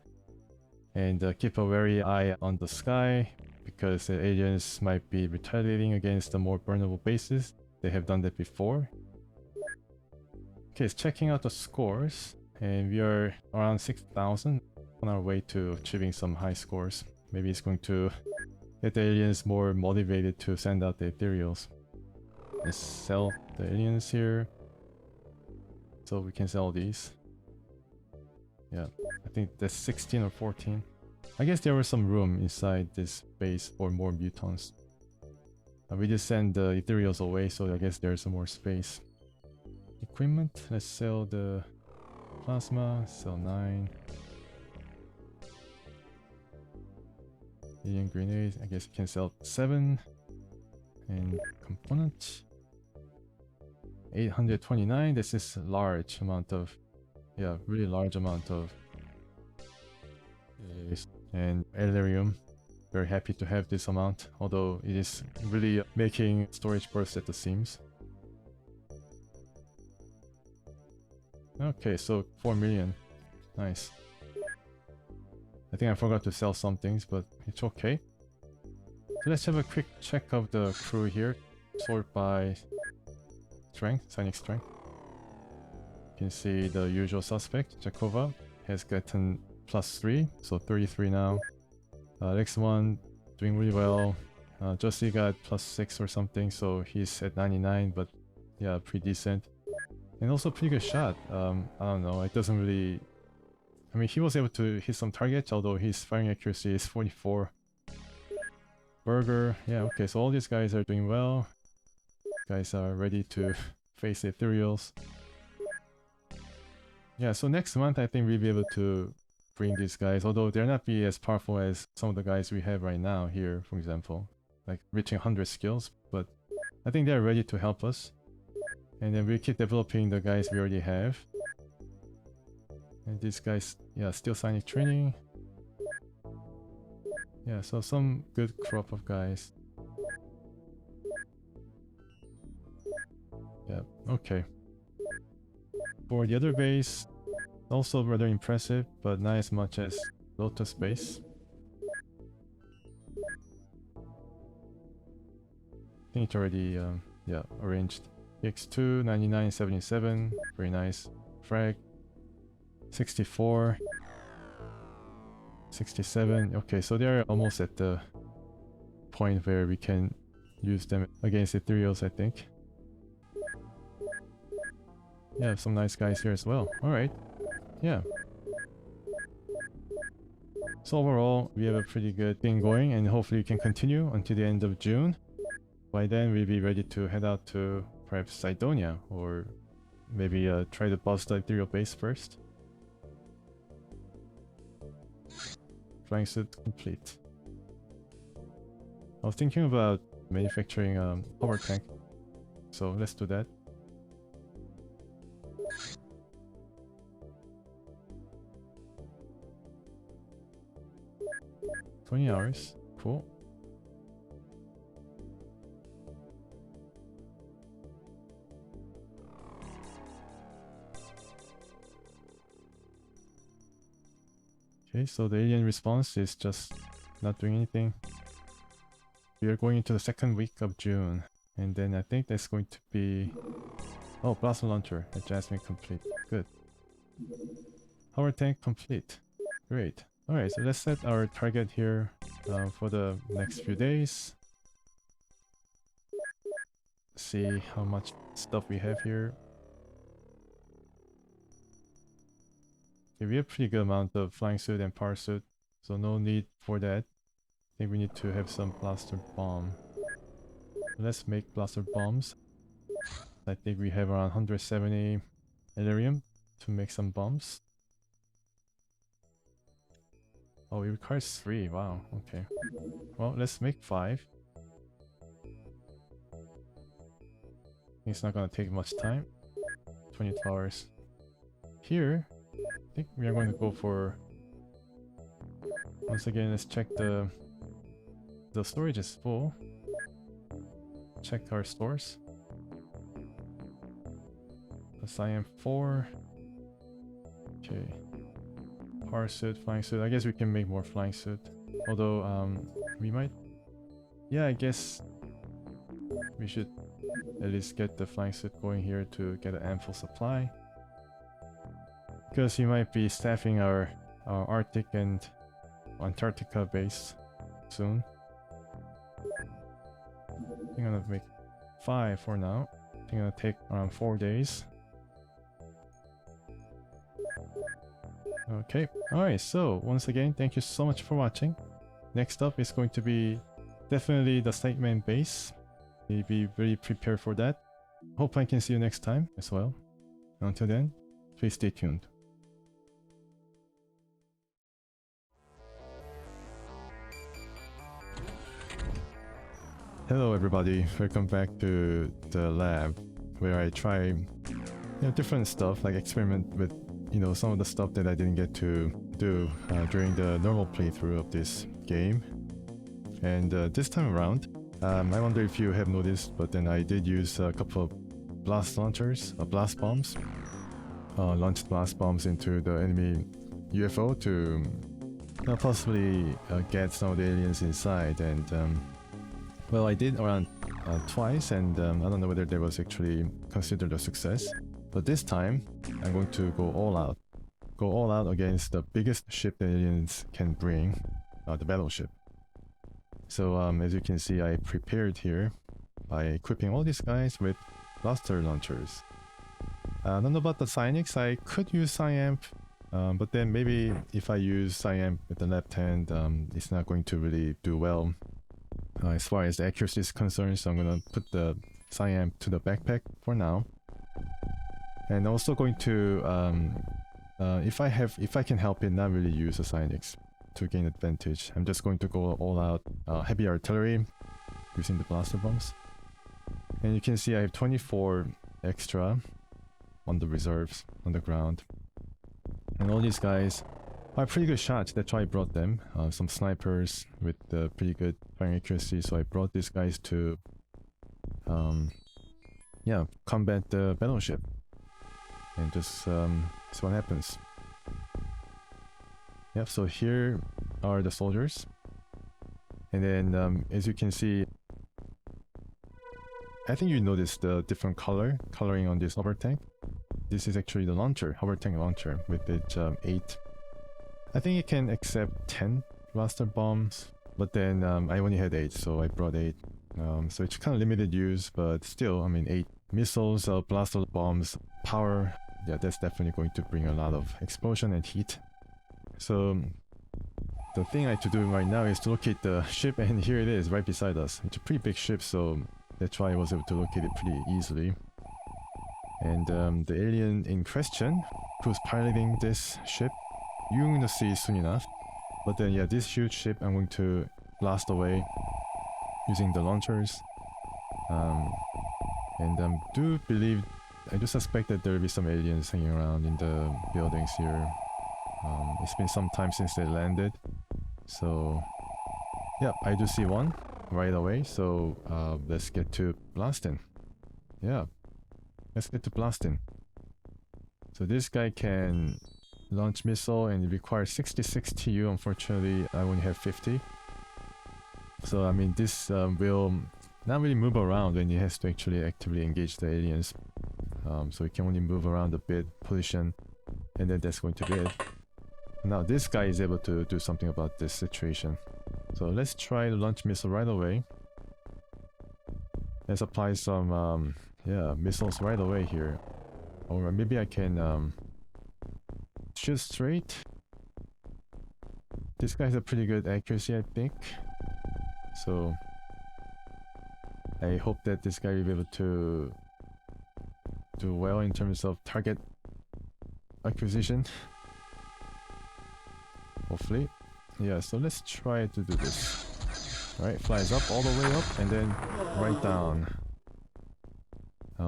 And keep a wary eye on the sky, because the aliens might be retaliating against the more vulnerable bases. They have done that before. Okay, it's checking out the scores, and we are around 6,000 on our way to achieving some high scores. Maybe it's going to get the aliens more motivated to send out the ethereals. Let's sell the aliens here, so we can sell these. Yeah, I think that's 16 or 14. I guess there was some room inside this base for more mutants. We just send the ethereals away, so I guess there's some more space. Equipment, let's sell the plasma, sell 9. Alien grenades, I guess we can sell 7. And components, 829, this is a large amount of yeah, really large amount of and Elerium. Very happy to have this amount, although it is really making storage burst at the seams. Okay, so 4 million. Nice. I think I forgot to sell some things, but it's okay. So let's have a quick check of the crew here. Sort by strength, psionic strength. You can see the usual suspect, Jakova, has gotten +3, so 33 now. Next one doing really well. Justy got +6 or something, so he's at 99, but yeah, pretty decent. And also pretty good shot. I don't know, it doesn't really... I mean, he was able to hit some targets, although his firing accuracy is 44. Burger, yeah, okay, so all these guys are doing well. Guys are ready to face the ethereals. Yeah, so next month I think we'll be able to bring these guys, although they're not be as powerful as some of the guys we have right now here, for example. Like reaching 100 skills, but I think they're ready to help us. And then we'll keep developing the guys we already have. And these guys, yeah, still psionic training. Yeah, so some good crop of guys. Yeah, okay. For the other base, also rather impressive, but not as much as Lotus base. I think it's already, yeah, arranged. X2, 99, 77, very nice. Frag, 64, 67. Okay, so they're almost at the point where we can use them against ethereals, I think. Yeah, some nice guys here as well. Alright, yeah. So overall, we have a pretty good thing going, and hopefully we can continue until the end of June. By then, we'll be ready to head out to perhaps Cydonia, or maybe try to bust the ethereal base first. Flying suit complete. I was thinking about manufacturing Hovertank, so let's do that. $20 hours, cool. Okay, so the alien response is just not doing anything. We are going into the second week of June, and then I think that's going to be... Oh, Blossom Launcher at Jasmine complete. Good. Hovertank complete. Great. Alright, so let's set our target here for the next few days. See how much stuff we have here. Okay, we have a pretty good amount of flying suit and power suit, so no need for that. I think we need to have some blaster bomb. Let's make blaster bombs. I think we have around 170 Elerium to make some bombs. Oh, it requires 3, wow, okay. Well, let's make 5. It's not gonna take much time. 22 hours. Here, I think we are going to go for... Once again, let's check the storage is full. Check our stores. Assign 4. Okay. Power suit, flying suit. I guess we can make more flying suit. Although, we might... Yeah, I guess we should at least get the flying suit going here to get an ample supply. Because we might be staffing our Arctic and Antarctica base soon. I think I'm gonna make 5 for now. I think it'll take around 4 days. Okay, alright, so once again, thank you so much for watching. Next up is going to be definitely the Sightman base. We'll be really prepared for that. Hope I can see you next time as well. Until then, please stay tuned. Hello everybody, welcome back to the lab where I try different stuff, like experiment with you know, some of the stuff that I didn't get to do during the normal playthrough of this game. And this time around, I wonder if you have noticed, but then I did use a couple of blast launchers, blast bombs, launched blast bombs into the enemy UFO to possibly get some of the aliens inside. And well, I did around twice, and I don't know whether that was actually considered a success. But this time, I'm going to go all out. Go all out against the biggest ship the aliens can bring, the battleship. So as you can see, I prepared here by equipping all these guys with blaster launchers. I don't know about the psionics. I could use Psyamp, but then maybe if I use Psyamp with the left hand, it's not going to really do well as far as the accuracy is concerned. So I'm gonna put the Psyamp to the backpack for now, and also going to if I can help it, not really use the psionics to gain advantage. I'm just going to go all out heavy artillery using the blaster bombs. And you can see I have 24 extra on the reserves on the ground. And all these guys are pretty good shots, that's why I brought them. Some snipers with pretty good firing accuracy, so I brought these guys to yeah, combat the battleship. And just see what happens. Yep, so here are the soldiers. And then as you can see, I think you noticed the different coloring on this Hovertank. This is actually the launcher, Hovertank launcher with its 8. I think it can accept 10 blaster bombs, but then I only had 8, so I brought 8. So it's kind of limited use, but still, I mean, 8 missiles, blaster bombs, power. Yeah, that's definitely going to bring a lot of explosion and heat. So the thing I have to do right now is to locate the ship, and here it is right beside us. It's a pretty big ship, so that's why I was able to locate it pretty easily. And the alien in question, who's piloting this ship, 유능시 순이나. But then yeah, this huge ship I'm going to blast away using the launchers. And I do suspect that there will be some aliens hanging around in the buildings here. It's been some time since they landed, so yeah, I do see one right away. So let's get to blasting. Yeah, let's get to blasting. So this guy can launch missile, and it requires 66 TU. Unfortunately, I only have 50. So I mean, this will not really move around when he has to actually actively engage the aliens. So he can only move around a bit, position, and then that's going to be it. Now this guy is able to do something about this situation. So let's try to launch missile right away. Let's apply some yeah, missiles right away here. Or maybe I can shoot straight. This guy has a pretty good accuracy, I think. So I hope that this guy will be able to do well in terms of target acquisition. Hopefully. Yeah, so let's try to do this. Alright, flies up all the way up and then right down.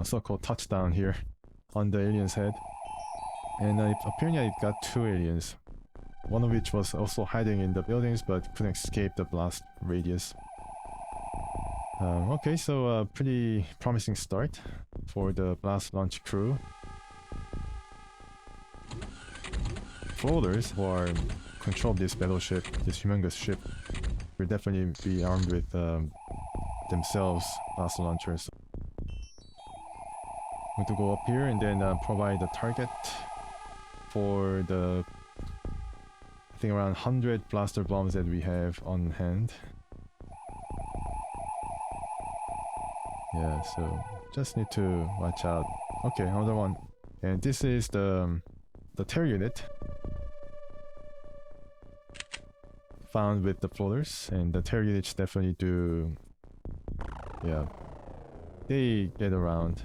So-called touchdown here on the alien's head. And apparently I got 2 aliens. One of which was also hiding in the buildings but couldn't escape the blast radius. Okay, so pretty promising start for the blast launch crew. Floaters who are control this battleship, this humongous ship, will definitely be armed with themselves blast launchers. I'm going to go up here and then provide the target for the, I think, around 100 blaster bombs that we have on hand. Yeah, so just need to watch out. Okay, another one. And this is the tail unit found with the floaters, and the tail units definitely do, yeah, they get around.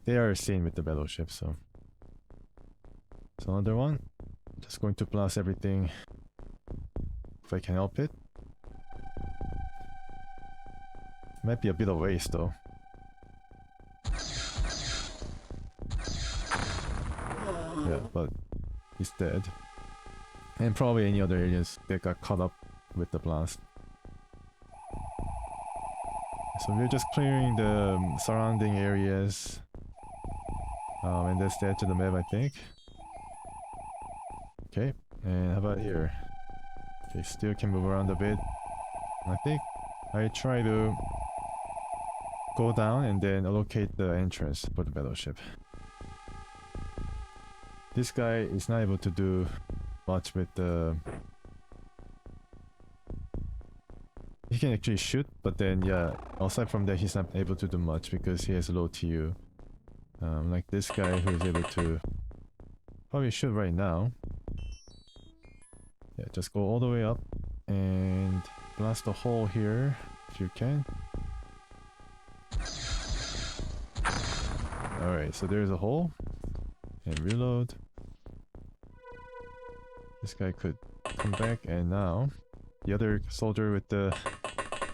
They are seen with the battleship, so another one. Just going to blast everything if I can help it. Might be a bit of waste though. Yeah. but he's dead. And probably any other aliens that got caught up with the blast. So we're just clearing the surrounding areas. And that's the edge of the map, I think. Okay, and how about here? Okay, still can move around a bit. I think I try to go down and then allocate the entrance for the battleship. This guy is not able to do much with the... He can actually shoot, but then yeah, aside from that he's not able to do much because he has low TU. Like this guy who is able to probably shoot right now. Yeah, just go all the way up and blast a hole here if you can. Alright, so there's a hole. And reload. This guy could come back, and now the other soldier with the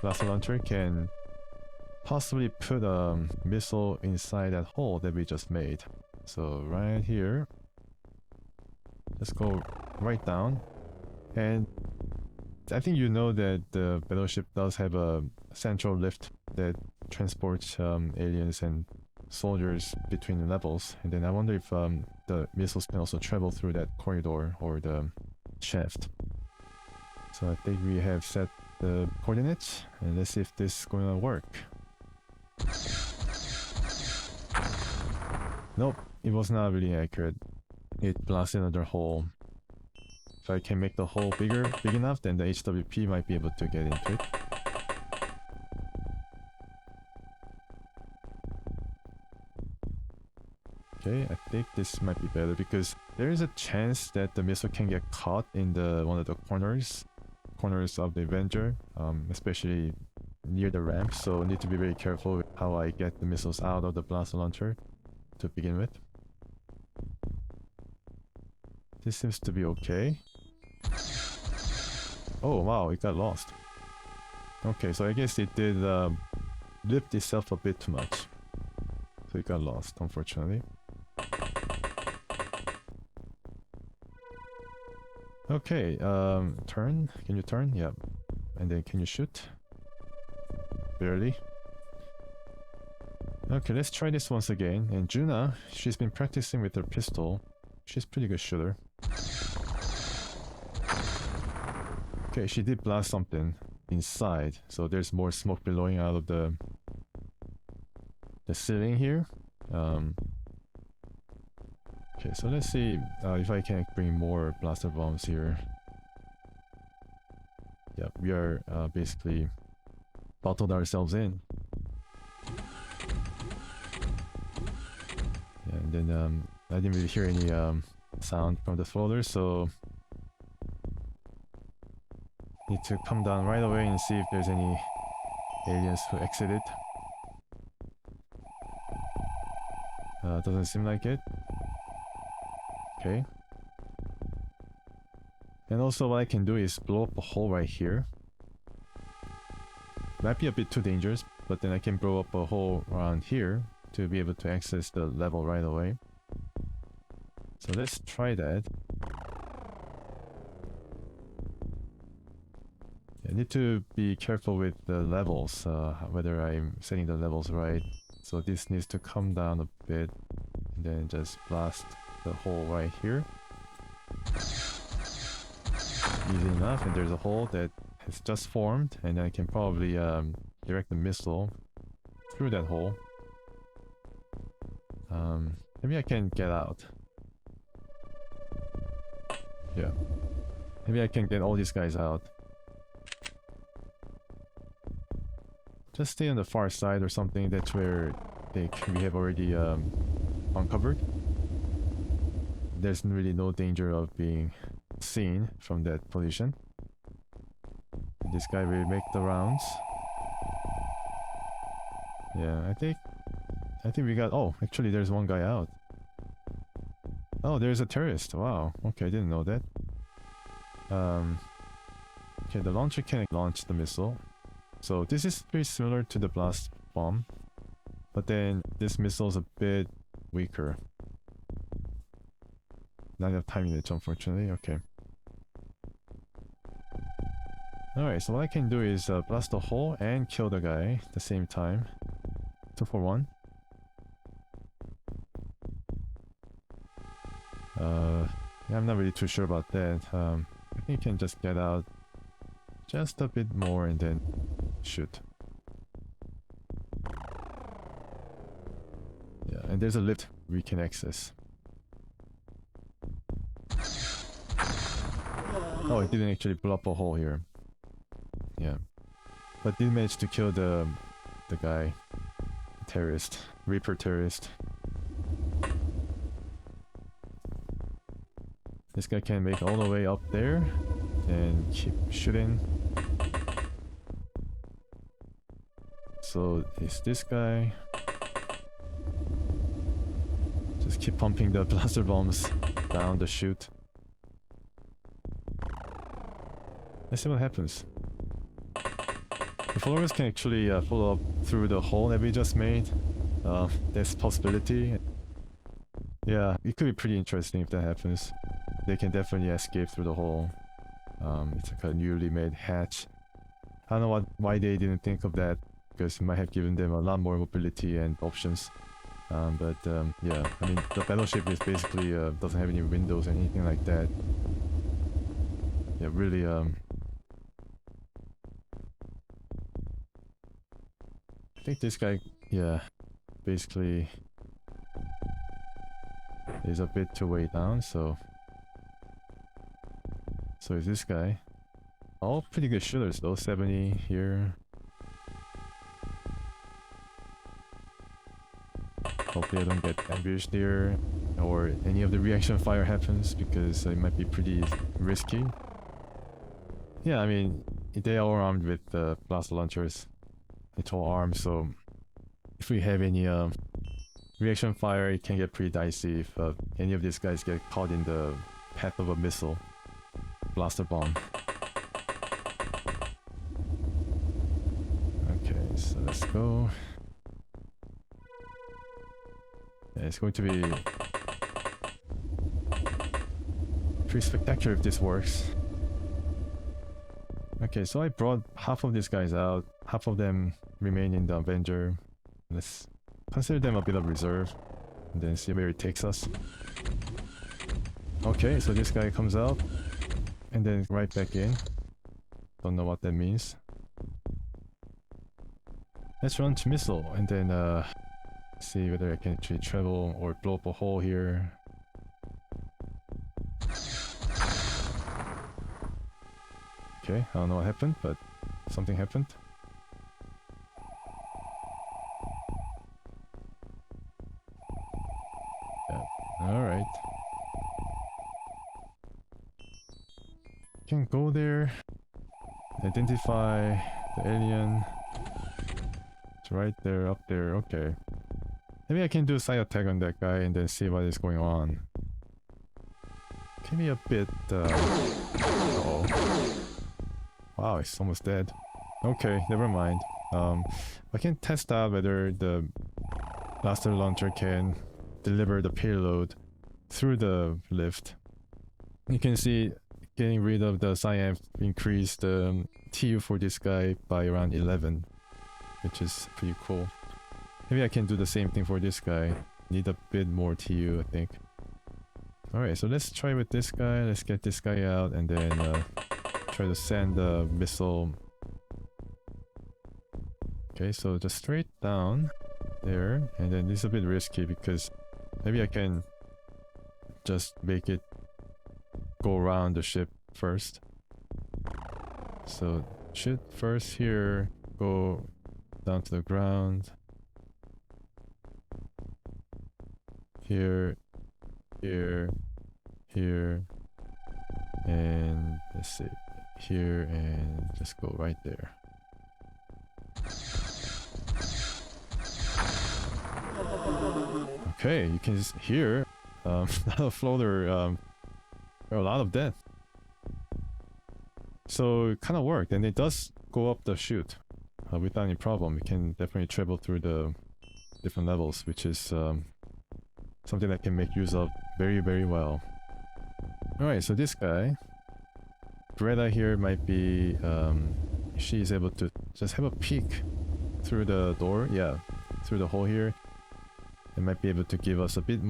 blaster launcher can possibly put a missile inside that hole that we just made. So right here, let's go right down. And I think you know that the battleship does have a central lift that transports aliens and soldiers between the levels. And then I wonder if the missiles can also travel through that corridor or the shaft. So I think we have set the coordinates, and let's see if this is going to work. Nope, it was not really accurate. It blasted another hole. If I can make the hole big enough, then the HWP might be able to get into it. Okay, I think this might be better because there is a chance that the missile can get caught in one of the corners of the Avenger, especially near the ramp. So I need to be very careful with how I get the missiles out of the blaster launcher to begin with. This seems to be okay. Oh wow, it got lost. Okay, so I guess it did lift itself a bit too much. So it got lost, unfortunately. Okay, turn. Can you turn? Yep. And then can you shoot? Barely. Okay, let's try this once again. And Juna, she's been practicing with her pistol. She's a pretty good shooter. Okay, she did blast something inside, so there's more smoke billowing out of the ceiling here. Okay, so let's see if I can bring more blaster bombs here. Yeah, we are basically bottled ourselves in. Yeah, and then I didn't really hear any sound from the floater, so need to come down right away and see if there's any aliens who exited. Doesn't seem like it. Okay. And also what I can do is blow up a hole right here. Might be a bit too dangerous, but then I can blow up a hole around here to be able to access the level right away. So let's try that. I need to be careful with the levels, whether I'm setting the levels right. So this needs to come down a bit, and then just blast the hole right here. Easy enough, and there's a hole that has just formed, and I can probably direct the missile through that hole. Maybe I can get out. Yeah. Maybe I can get all these guys out. Just stay on the far side or something. That's where we have already uncovered. There's really no danger of being seen from that position. This guy will make the rounds. Yeah, I think we got... Oh, actually there's one guy out. Oh, there's a terrorist. Wow. Okay, I didn't know that. Okay, the launcher can launch the missile. So this is pretty similar to the blast bomb, but then this missile is a bit weaker. Not enough time in it, unfortunately. Okay. Alright, so what I can do is blast a hole and kill the guy at the same time. 2 for 1. Yeah, I'm not really too sure about that. I think you can just get out just a bit more and then shoot. Yeah, and there's a lift we can access. Oh, it didn't actually blow up a hole here. Yeah, but did manage to kill the guy, terrorist, Reaper terrorist. This guy can make all the way up there and keep shooting. So it's this guy. Just keep pumping the blaster bombs down the chute. Let's see what happens. The followers can actually follow up through the hole that we just made. There's possibility. Yeah, it could be pretty interesting if that happens. They can definitely escape through the hole. It's like a newly made hatch. I don't know why they didn't think of that, because it might have given them a lot more mobility and options. Yeah, I mean, the battleship is basically doesn't have any windows or anything like that. Yeah, really I think this guy, yeah, basically is a bit too way down, so is this guy. All pretty good shooters though, 70 here. Hopefully I don't get ambushed here, or any of the reaction fire happens, because it might be pretty risky. Yeah, I mean, they are armed with blaster launchers. It's all armed, so if we have any reaction fire, it can get pretty dicey if any of these guys get caught in the path of a missile. Blaster bomb. Okay, so let's go. Yeah, it's going to be pretty spectacular if this works. Okay, so I brought half of these guys out, half of them remain in the Avenger. Let's consider them a bit of reserve, and then see where it takes us. Okay, so this guy comes out, and then right back in. Don't know what that means. Let's run to missile, and then see whether I can actually travel or blow up a hole here. Okay, I don't know what happened, but something happened. Yeah, alright. Can go there, identify the alien. It's right there, up there, okay. Maybe I can do a side attack on that guy and then see what is going on. Can be a bit, uh-oh. Wow, it's almost dead. Okay, never mind. I can test out whether the blaster launcher can deliver the payload through the lift. You can see getting rid of the cyan increased the TU for this guy by around 11, which is pretty cool. Maybe I can do the same thing for this guy. Need a bit more TU, I think. Alright, so let's try with this guy. Let's get this guy out and then try to send the missile. Okay, so just straight down there, and then this is a bit risky because maybe I can just make it go around the ship first. So shoot first here, go down to the ground. Here, here, here, and let's see, here, and just go right there. Okay, you can just hear a floater, a lot of death. So it kind of worked, and it does go up the chute without any problem. You can definitely travel through the different levels, which is something that can make use of very, very well. Alright, so this guy, Greta here might be, she's able to just have a peek through the door, yeah, through the hole here. It might be able to give us a bit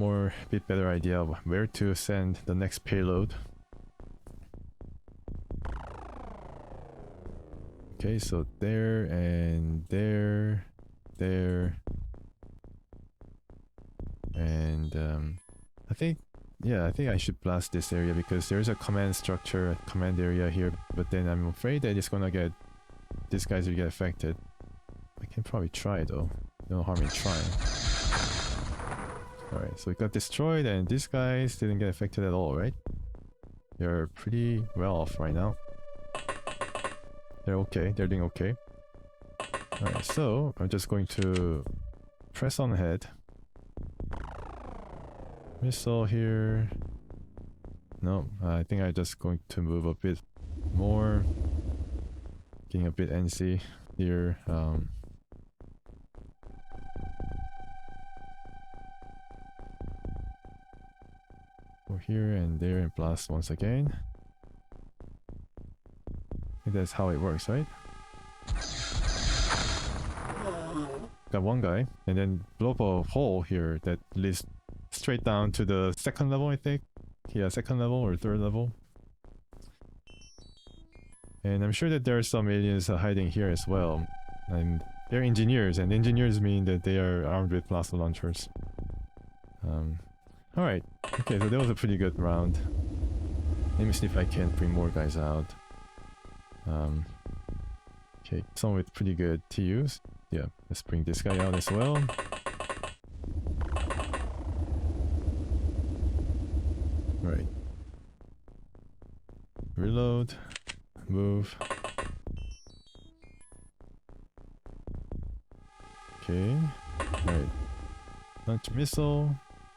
better idea of where to send the next payload. Okay, so there and there, and I think I should blast this area because there's a command structure, a command area here, but then I'm afraid that it's gonna get, these guys will get affected. I can probably try though, no harm in trying. Alright, so it got destroyed and these guys didn't get affected at all, right? They're pretty well off right now. They're okay, they're doing okay. Alright, so I'm just going to press on ahead. Missile here. No, I think I'm just going to move a bit more. Getting a bit antsy here. Go here and there and blast once again. I think that's how it works, right? Got one guy, and then blow up a hole here that leads straight down to the second level, I think. Yeah, second level or third level. And I'm sure that there are some aliens hiding here as well. And they're engineers, and engineers mean that they are armed with blaster launchers. Alright, okay, so that was a pretty good round. Let me see if I can bring more guys out. Okay, some with pretty good TUs. Yeah, let's bring this guy out as well. Right. Reload. Move. Okay. Right. Launch missile.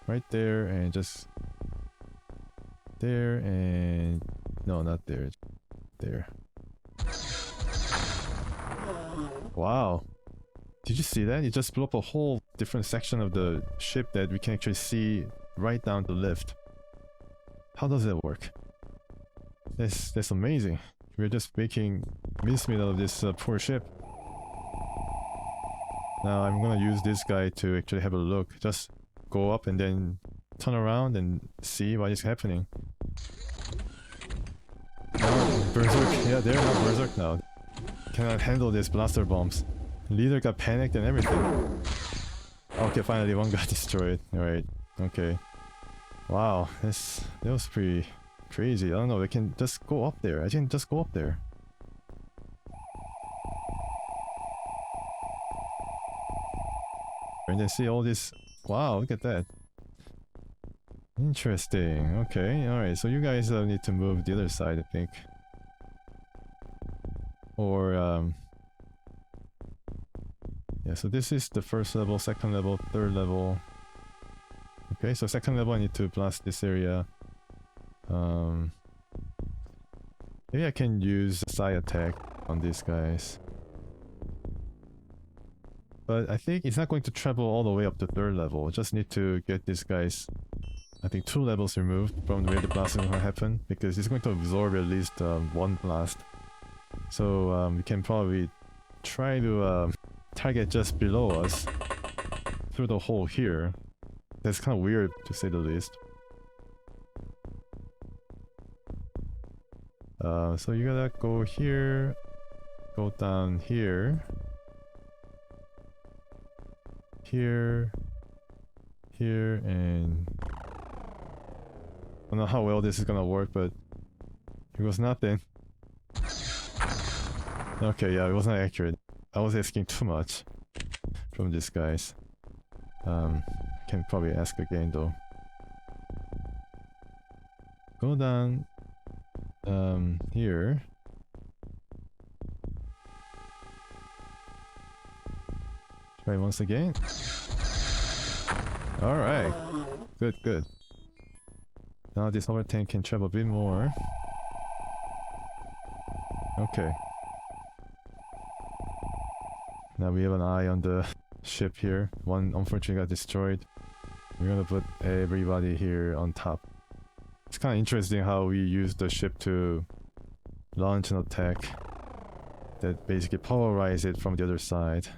Right there and just... there and... no, not there. There. Wow. Did you see that? It just blew up a whole different section of the ship that we can actually see right down the lift. How does that work? That's amazing. We're just making mincemeat of this poor ship. Now I'm gonna use this guy to actually have a look. Just go up and then turn around and see what is happening. Oh, Berserk. Yeah, they're not Berserk now. Cannot handle these blaster bombs. Leader got panicked and everything. Okay, finally one got destroyed. Alright, okay. Wow, that was pretty crazy. I don't know, they can just go up there. I can just go up there. And then see all this. Wow, look at that. Interesting. Okay, alright, so you guys need to move the other side, I think. Or, yeah, so this is the first level, second level, third level. Okay, so second level I need to blast this area. Maybe I can use psi attack on these guys. But I think it's not going to travel all the way up to third level. I just need to get these guys, I think 2 levels removed from where the blast is going to happen. Because it's going to absorb at least one blast. So we can probably try to target just below us through the hole here. That's kind of weird to say the least. So you gotta go here, go down here, here, and I don't know how well this is gonna work, but it was nothing. Okay, yeah, it wasn't accurate. I was asking too much from these guys. Can probably ask again though. Go down here. Try once again. Alright. Good, good. Now this Hovertank can travel a bit more. Okay. Now we have an eye on the ship here. One unfortunately got destroyed. We're gonna put everybody here on top. It's kind of interesting how we use the ship to launch an attack that basically polarize it from the other side.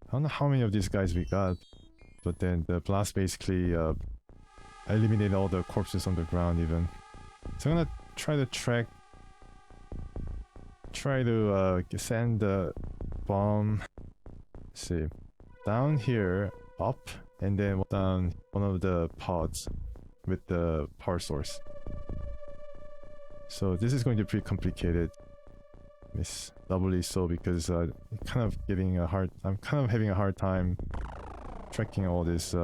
I don't know how many of these guys we got, but then the blast basically eliminated all the corpses on the ground even. So I'm gonna try to send the bomb, let's see, down here, up, and then down one of the pods with the power source. So this is going to be pretty complicated. It's doubly so because I'm kind of having a hard time tracking all these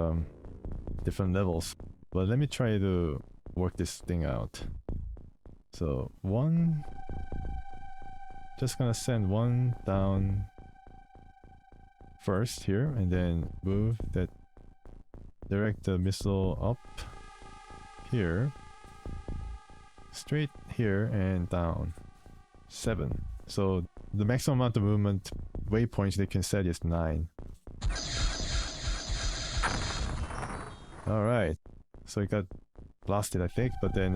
different levels. But let me try to work this thing out. So one, just gonna send one down first here, and then move that, direct the missile up here, straight here and down. 7. So the maximum amount of movement waypoints they can set is 9. Alright, so it got blasted I think, but then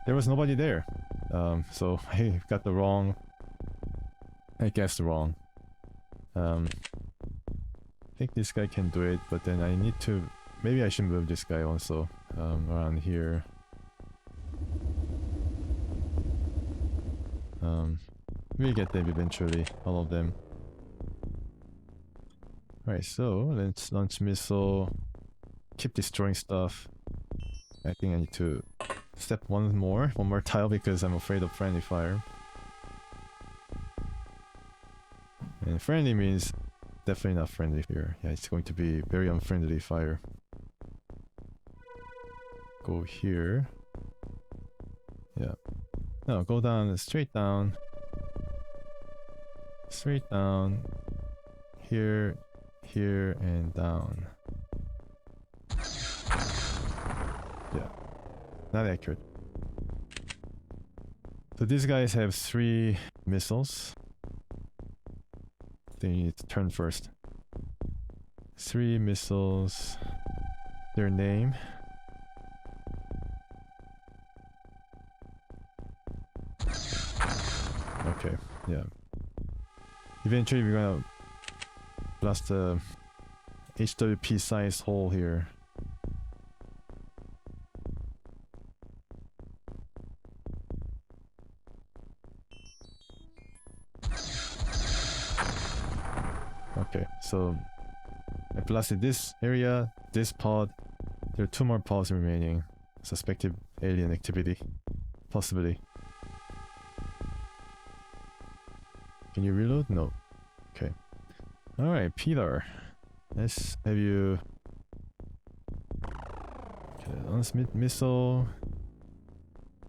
there was nobody there. So I got the wrong, I guessed wrong. I think this guy can do it, but then I need to, maybe I should move this guy also around here. We'll get them eventually, all of them. Alright, so let's launch missile, keep destroying stuff. I think I need to step one more tile because I'm afraid of friendly fire. And friendly means definitely not friendly here. Yeah, it's going to be very unfriendly fire. Go here. Yeah. No, go down, straight down. Straight down. Here, here, and down. Yeah. Not accurate. So these guys have 3 missiles. They need to turn first. 3 missiles. Their name. Okay, yeah. Eventually we're gonna blast a HWP size hole here. Okay, so I blasted this area, this pod. There are 2 more pods remaining. Suspected alien activity. Possibly. Can you reload? No. Okay. Alright, Peter. Let's have you... Okay, launch missile.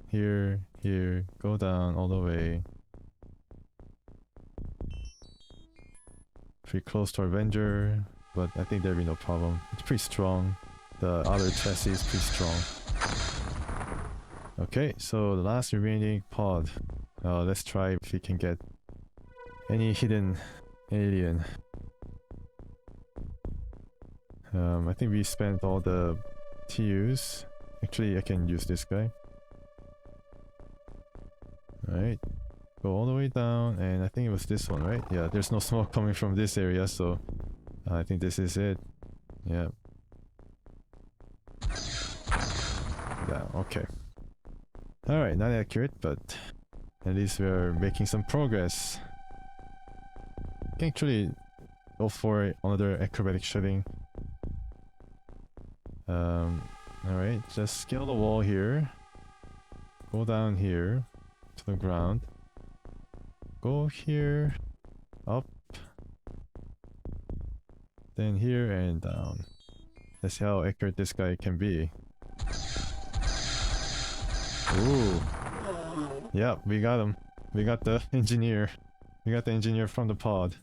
Here, here. Go down all the way. Pretty close to Avenger, but I think there'll be no problem. It's pretty strong. The other chassis is pretty strong. Okay, so the last remaining pod. Let's try if we can get any hidden alien. I think we spent all the TUs. Actually, I can use this guy. Alright. Go all the way down, and I think it was this one, right? Yeah, there's no smoke coming from this area, so I think this is it. Yeah. Yeah, okay. Alright, not accurate, but at least we're making some progress. I can actually go for another acrobatic shooting. Alright, just scale the wall here. Go down here to the ground. Go here, up, then here and down. Let's see how accurate this guy can be. Ooh. Yeah, we got him. We got the engineer. We got the engineer from the pod.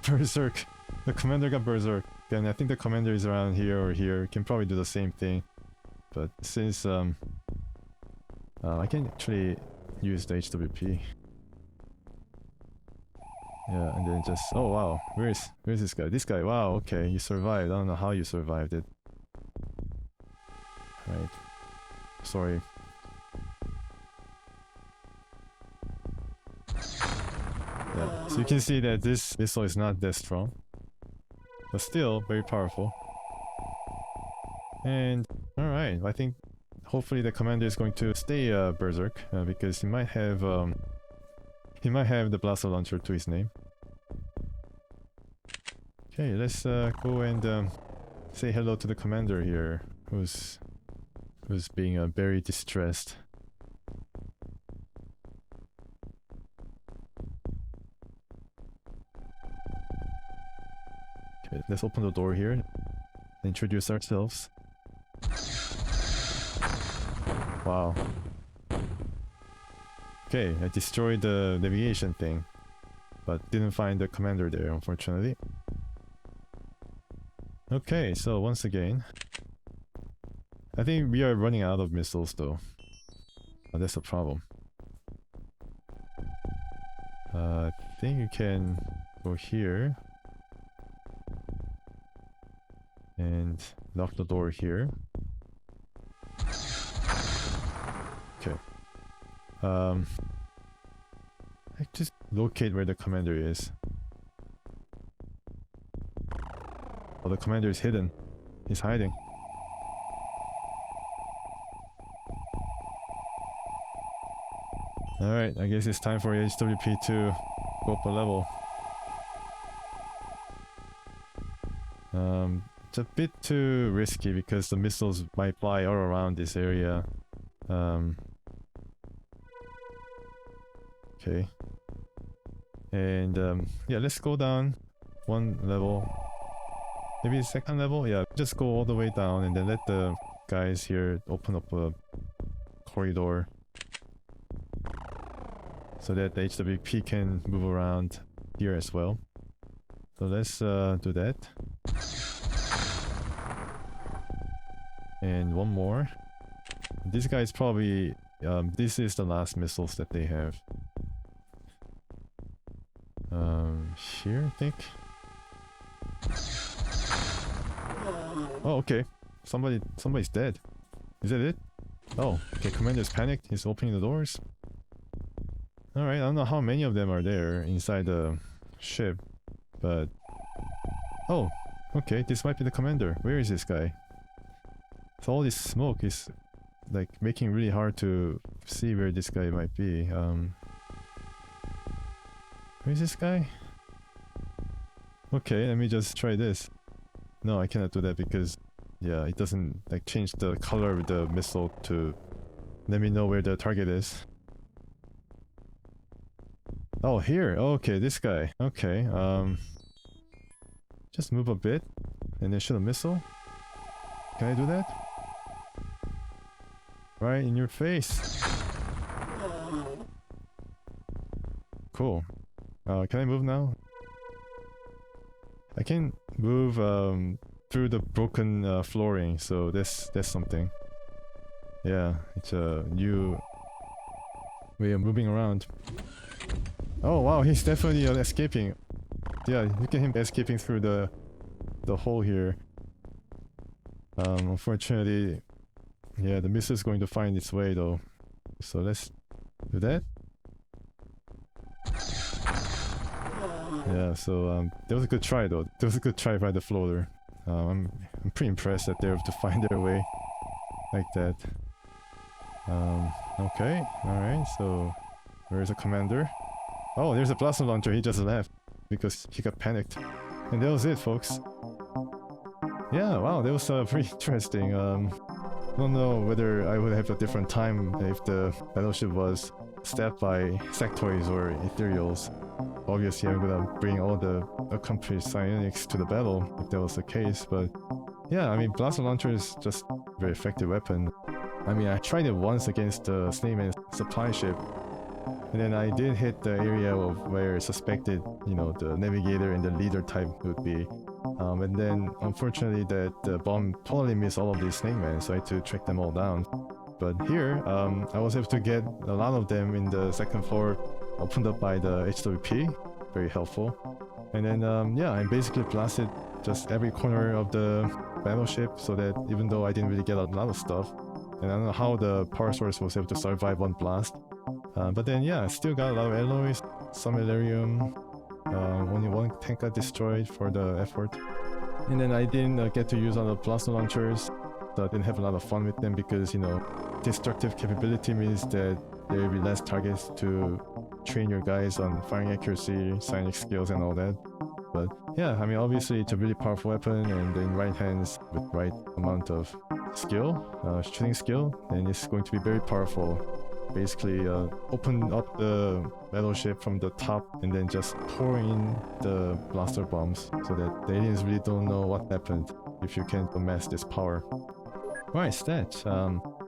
Berserk. The commander got Berserk. And I think the commander is around here or here. Can probably do the same thing. But since I can actually use the HWP. Yeah, and then just, oh wow, where's this guy? This guy, wow, okay, you survived. I don't know how you survived it. Right. Sorry. Yeah, so you can see that this missile is not that strong, but still very powerful. And alright, I think hopefully the commander is going to stay berserk because he might have the blaster launcher to his name. Okay, let's go and say hello to the commander here, who's being very distressed. Okay, let's open the door here. Introduce ourselves. Wow. Okay, I destroyed the navigation thing, but didn't find the commander there, unfortunately. Okay, so once again, I think we are running out of missiles though. That's a problem. I think you can go here and lock the door here. Okay. I just locate where the commander is. Oh, the commander is hidden. He's hiding. Alright, I guess it's time for HWP to go up a level. It's a bit too risky because the missiles might fly all around this area. Okay. And yeah, let's go down one level. Maybe the second level? Yeah, just go all the way down and then let the guys here open up a corridor so that the HWP can move around here as well. So let's do that. And one more. This guy is probably... this is the last missiles that they have. Here, I think. Oh, okay. Somebody's dead. Is that it? Oh, okay. Commander's panicked. He's opening the doors. Alright, I don't know how many of them are there inside the ship, but... Oh, okay. This might be the commander. Where is this guy? So all this smoke is like making it really hard to see where this guy might be. Where is this guy? Okay, let me just try this. No, I cannot do that because, yeah, it doesn't like change the color of the missile to let me know where the target is. Oh, here. Okay, this guy. Okay, just move a bit and then shoot a missile. Can I do that? Right in your face. Cool. Can I move now? I can move through the broken flooring, so that's something. Yeah, it's a new way of moving around. Oh wow, he's definitely escaping. Yeah, look at him escaping through the hole here. Unfortunately, yeah, the missile is going to find its way though. So let's do that. Yeah, so that was a good try though. That was a good try by the floater. I'm pretty impressed that they're able to find their way like that. Okay, alright, so where's the commander? Oh, there's a blaster launcher. He just left because he got panicked. And that was it, folks. Yeah, wow, that was pretty interesting. I don't know whether I would have a different time if the battleship was staffed by sectoids or ethereals. Obviously, I'm gonna bring all the accomplished psionics to the battle if that was the case, but yeah, I mean, blaster launcher is just a very effective weapon. I mean, I tried it once against the Snakeman supply ship, and then I did hit the area of where suspected, you know, the navigator and the leader type would be. And then, unfortunately, the bomb totally missed all of these Snakemen, so I had to track them all down. But here, I was able to get a lot of them in the second floor, opened up by the HWP. very helpful. And then yeah, I basically blasted just every corner of the battleship, so that even though I didn't really get a lot of stuff, and I don't know how the power source was able to survive one blast, but then yeah, I still got a lot of alloys, some Elerium, only one tank got destroyed for the effort. And then I didn't get to use all the blaster launchers, so I didn't have a lot of fun with them because, you know, destructive capability means that there will be less targets to train your guys on firing accuracy, psionic skills and all that. But yeah, I mean, obviously it's a really powerful weapon, and in right hands with right amount of skill, shooting skill, then it's going to be very powerful. Basically open up the battleship from the top and then just pour in the blaster bombs so that the aliens really don't know what happened if you can't amass this power. Right, stats.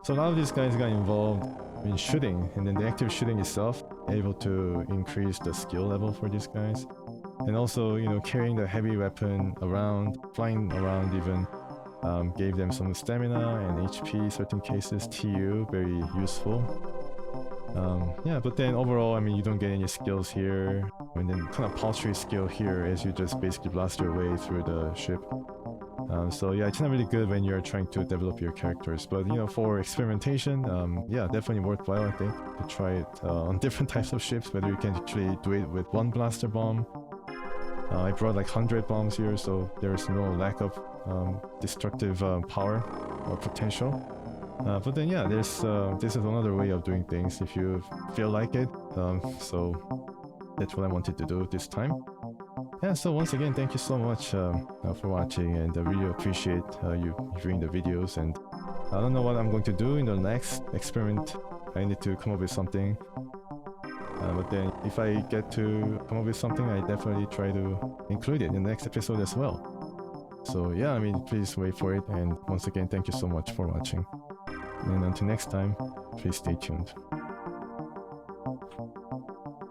So a lot of these guys got involved in shooting, and then the active shooting itself able to increase the skill level for these guys. And also, you know, carrying the heavy weapon around, flying around even, gave them some stamina and HP, certain cases, TU, very useful. Yeah, but then overall, I mean, you don't get any skills here, and then kind of paltry skill here as you just basically blast your way through the ship. So yeah, it's not really good when you're trying to develop your characters, but you know, for experimentation, yeah, definitely worthwhile, I think, to try it on different types of ships, whether you can actually do it with one blaster bomb. I brought like 100 bombs here, so there's no lack of destructive power or potential. But then yeah, this is another way of doing things if you feel like it. So that's what I wanted to do this time. Yeah, so once again, thank you so much for watching, and I really appreciate you viewing the videos. And I don't know what I'm going to do in the next experiment. I need to come up with something. But then if I get to come up with something, I definitely try to include it in the next episode as well. So yeah, I mean, please wait for it. And once again, thank you so much for watching. And until next time, please stay tuned.